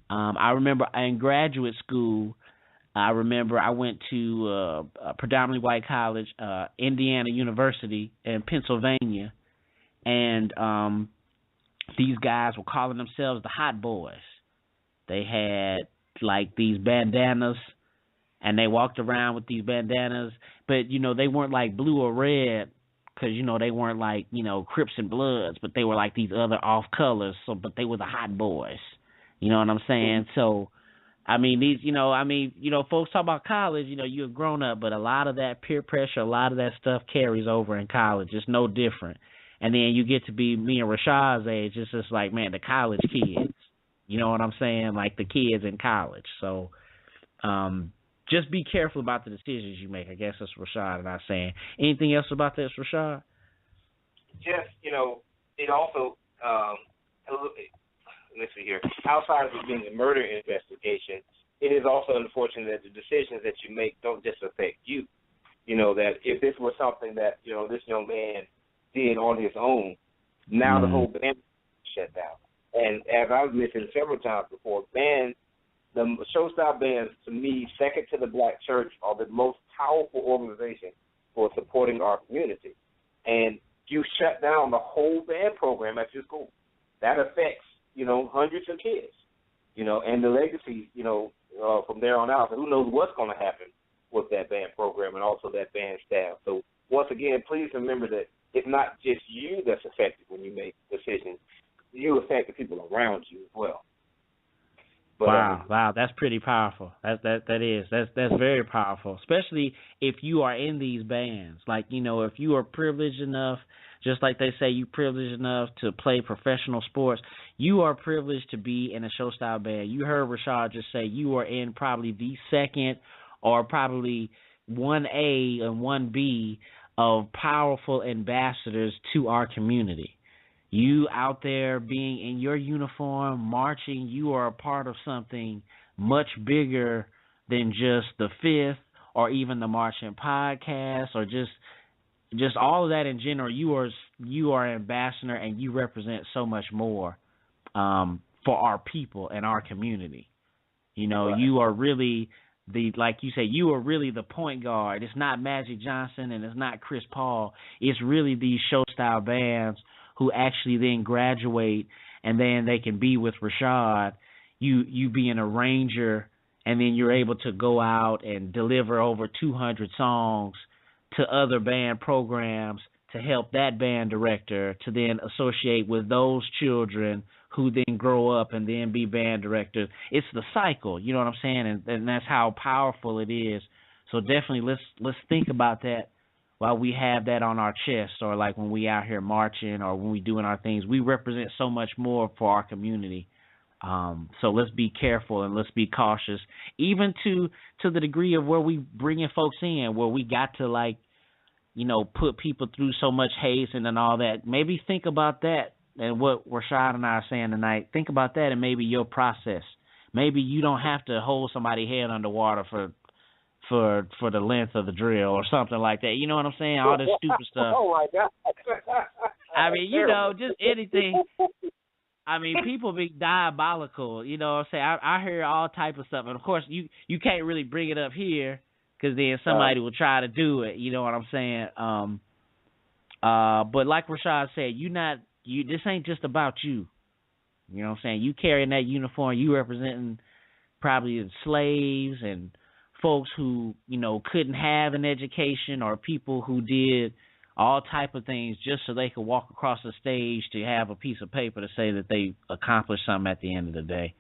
G: I remember in graduate school, I went to a predominantly white college, Indiana University in Pennsylvania, and these guys were calling themselves the Hot Boys. They had like these bandanas, and they walked around with these bandanas, but they weren't like blue or red, because they weren't like Crips and Bloods, but they were like these other off colors. So, but they were the Hot Boys. You know what I'm saying? So, folks talk about college, you're grown up, but a lot of that peer pressure, a lot of that stuff carries over in college. It's no different. And then you get to be me and Rashad's age. It's just like, man, the college kids. You know what I'm saying? Like the kids in college. So, just be careful about the decisions you make. I guess that's Rashad and I saying. Anything else about this, Rashad?
H: Just, it also, let's see here, outside of it being a murder investigation, it is also unfortunate that the decisions that you make don't just affect you. That if this was something that, this young man did on his own, now the whole band shut down. And as I've mentioned several times before, the show-style bands, to me, second to the Black Church, are the most powerful organization for supporting our community. And you shut down the whole band program at your school. That affects, hundreds of kids, and the legacy, from there on out. So who knows what's going to happen with that band program and also that band staff. So once again, please remember that it's not just you that's affected when you make decisions. You affect the people around you as well. But,
G: wow, that's pretty powerful. That's very powerful, especially if you are in these bands. Like, you know, if you are privileged enough, just like they say, you privileged enough to play professional sports, you are privileged to be in a show style band. You heard Rashad just say you are in probably the second or probably 1A and 1B of powerful ambassadors to our community. You out there being in your uniform, marching, you are a part of something much bigger than just the Fifth or even the Marching Podcast or just all of that in general. You are an ambassador and you represent so much more for our people and our community. You know, right. You are really like you say, you are really the point guard. It's not Magic Johnson and it's not Chris Paul. It's really these show style bands who actually then graduate and then they can be with Rashad, you being an arranger, and then you're able to go out and deliver over 200 songs to other band programs to help that band director to then associate with those children who then grow up and then be band directors. It's the cycle, you know what I'm saying? And that's how powerful it is. So definitely let's think about that while we have that on our chest, or like when we out here marching or when we doing our things. We represent so much more for our community. So let's be careful and let's be cautious, even to the degree of where we bringing folks in, where we got to, like, you know, put people through so much hazing and all that. Maybe think about that and what Rashad and I are saying tonight. Think about that and maybe your process. Maybe you don't have to hold somebody's head underwater for the length of the drill or something like that. You know what I'm saying? All this stupid stuff.
H: Oh, my God.
G: I mean, you know, just anything. I mean, people be diabolical. You know what I'm saying? I hear all type of stuff. And, of course, you can't really bring it up here because then somebody will try to do it. You know what I'm saying? But like Rashad said, this ain't just about you. You know what I'm saying? You carrying that uniform, you representing probably the slaves and folks who, you know, couldn't have an education, or people who did all type of things just so they could walk across the stage to have a piece of paper to say that they accomplished something at the end of the day.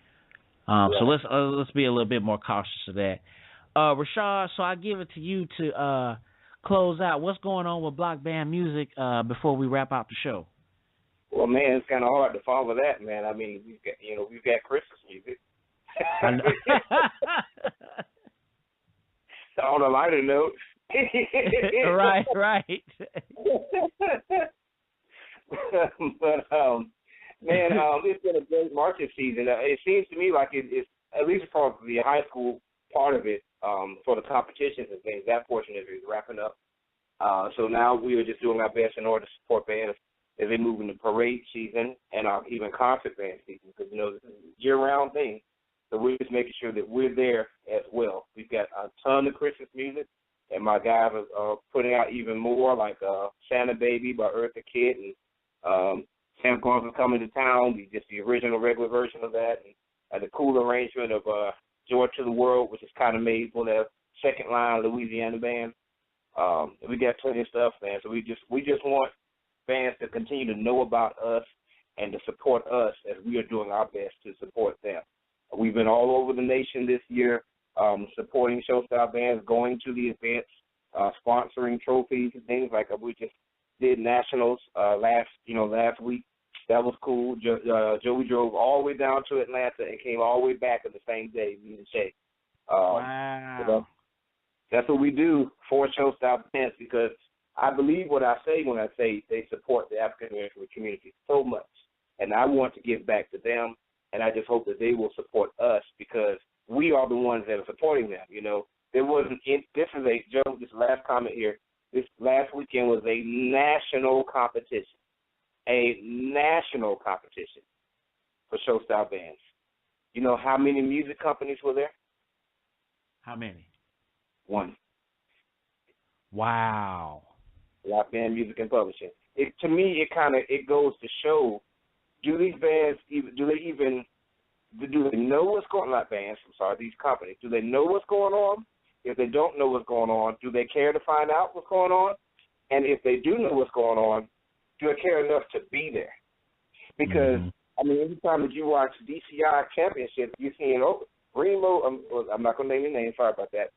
G: So let's be a little bit more cautious of that. Rashad, so I give it to you to close out. What's going on with Block Band Music before we wrap out the show?
H: Well, man, it's kind of hard to follow that, man. I mean, we've got Christmas music. On a lighter note.
G: Right.
H: But man, it's been a great marching season. It seems to me like it's at least for the high school part of it, for the competitions and things. That portion of it is wrapping up. So now we are just doing our best in order to support bands as they move into parade season and even concert band season, because you know this is a year-round thing. So we're just making sure that we're there as well. We've got a ton of Christmas music, and my guys are putting out even more, like Santa Baby by Eartha Kitt, and Santa Claus is Coming to Town, just the original regular version of that, and the cool arrangement of Joy to the World, which is kind of made for the second line Louisiana band. We got plenty of stuff, man. So we just want fans to continue to know about us and to support us as we are doing our best to support them. We've been all over the nation this year, supporting show-style bands, going to the events, sponsoring trophies and things like that. We just did nationals last week. That was cool. Joey drove all the way down to Atlanta and came all the way back on the same day, me and Shay.
G: Wow.
H: So that's what we do for show-style bands, because I believe what I say when I say they support the African American community so much, and I want to give back to them. And I just hope that they will support us, because we are the ones that are supporting them. You know, this last comment here. This last weekend was a national competition for show style bands. You know how many music companies were there?
G: How many?
H: 1.
G: Wow.
H: Block Band Music and Publishing. To me, it goes to show. Do these bands do they know what's going on? Not bands, I'm sorry, these companies. Do they know what's going on? If they don't know what's going on, do they care to find out what's going on? And if they do know what's going on, do they care enough to be there? Because I mean, every time that you watch DCI Championship, you're seeing Remo. I'm not going to name your name. Sorry about that.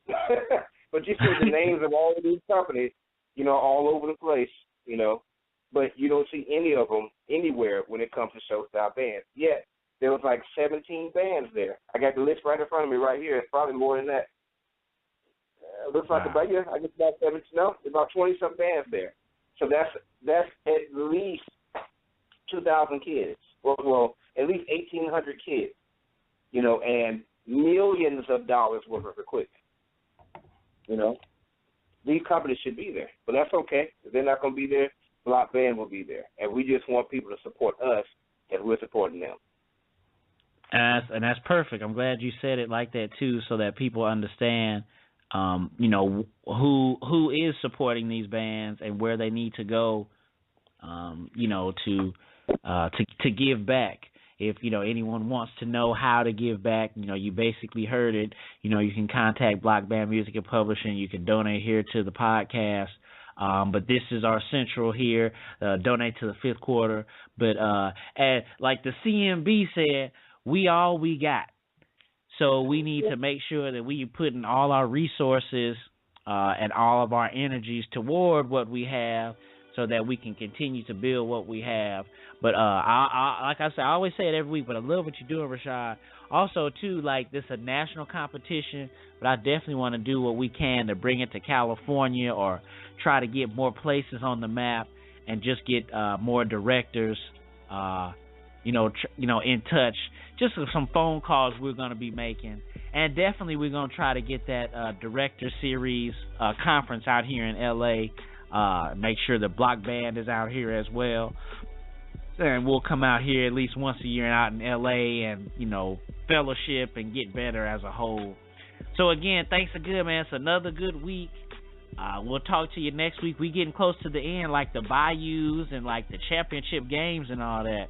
H: But you see the names of all of these companies, you know, all over the place, you know. But you don't see any of them anywhere when it comes to show-style bands. Yet, there was like 17 bands there. I got the list right in front of me right here. It's probably more than that. Looks like about, yeah, I guess about 17, no, about 20-some bands there. So that's at least 2,000 kids. Well, at least 1,800 kids, you know, and millions of dollars worth of equipment. You know, these companies should be there, but that's okay. If they're not going to be there, Block Band will be there, and we just want people to support us as we're supporting them.
G: And that's perfect. I'm glad you said it like that too, so that people understand, you know, who is supporting these bands and where they need to go, you know, to give back. If, you know, anyone wants to know how to give back, you know, you basically heard it. You know, you can contact Block Band Music and Publishing. You can donate here to the podcast. But this is our central here. Donate to the fifth quarter. But and like the CMB said, we all we got. So we need to make sure that we putting all our resources and all of our energies toward what we have, so that we can continue to build what we have. But I like I said, I always say it every week, but I love what you're doing, Rashad. Also, too, like, this is a national competition, but I definitely want to do what we can to bring it to California or try to get more places on the map and just get more directors, you know, in touch. Just some phone calls we're going to be making. And definitely we're going to try to get that Director Series conference out here in L.A., make sure the Block Band is out here as well. And we'll come out here at least once a year out in LA and, you know, fellowship and get better as a whole. So again, thanks again, man. It's another good week. We'll talk to you next week. We getting close to the end, like the Bayous and like the championship games and all that.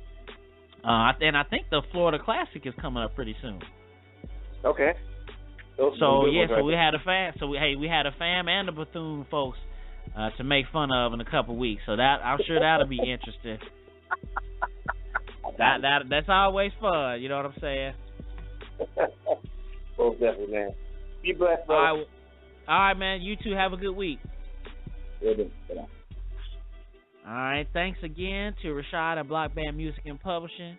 G: And I think the Florida Classic is coming up pretty soon.
H: Okay.
G: So we had a fam and the Bethune folks to make fun of in a couple weeks, so that I'm sure that'll be interesting. That's always fun, you know what I'm saying?
H: Most definitely, man. Be blessed, bro.
G: All right, man. You two have a good week.
H: All
G: right, thanks again to Rashad at Block Band Music and Publishing.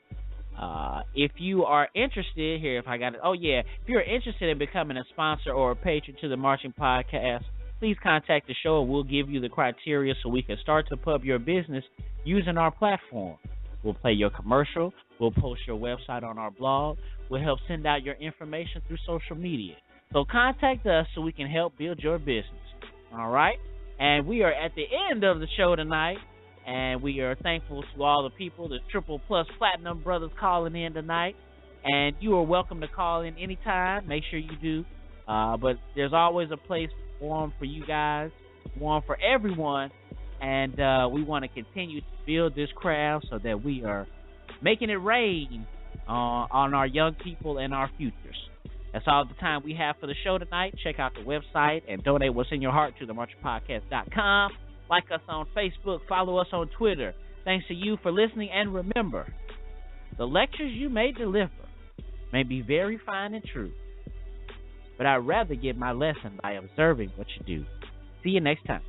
G: If you are interested here, if you're interested in becoming a sponsor or a patron to the Marching Podcast, please contact the show and we'll give you the criteria so we can start to pub your business using our platform. We'll play your commercial. We'll post your website on our blog. We'll help send out your information through social media. So contact us so we can help build your business. All right? And we are at the end of the show tonight, and we are thankful to all the people, the Triple Plus Platinum brothers calling in tonight. And you are welcome to call in anytime. Make sure you do. But there's always a place warm for you guys, warm for everyone, and we want to continue to build this craft so that we are making it rain on our young people and our futures. That's all the time we have for the show tonight. Check out the website and donate what's in your heart to themarchingpodcast.com. Like us on Facebook, follow us on Twitter. Thanks to you for listening, and remember, the lectures you may deliver may be very fine and true, but I'd rather get my lesson by observing what you do. See you next time.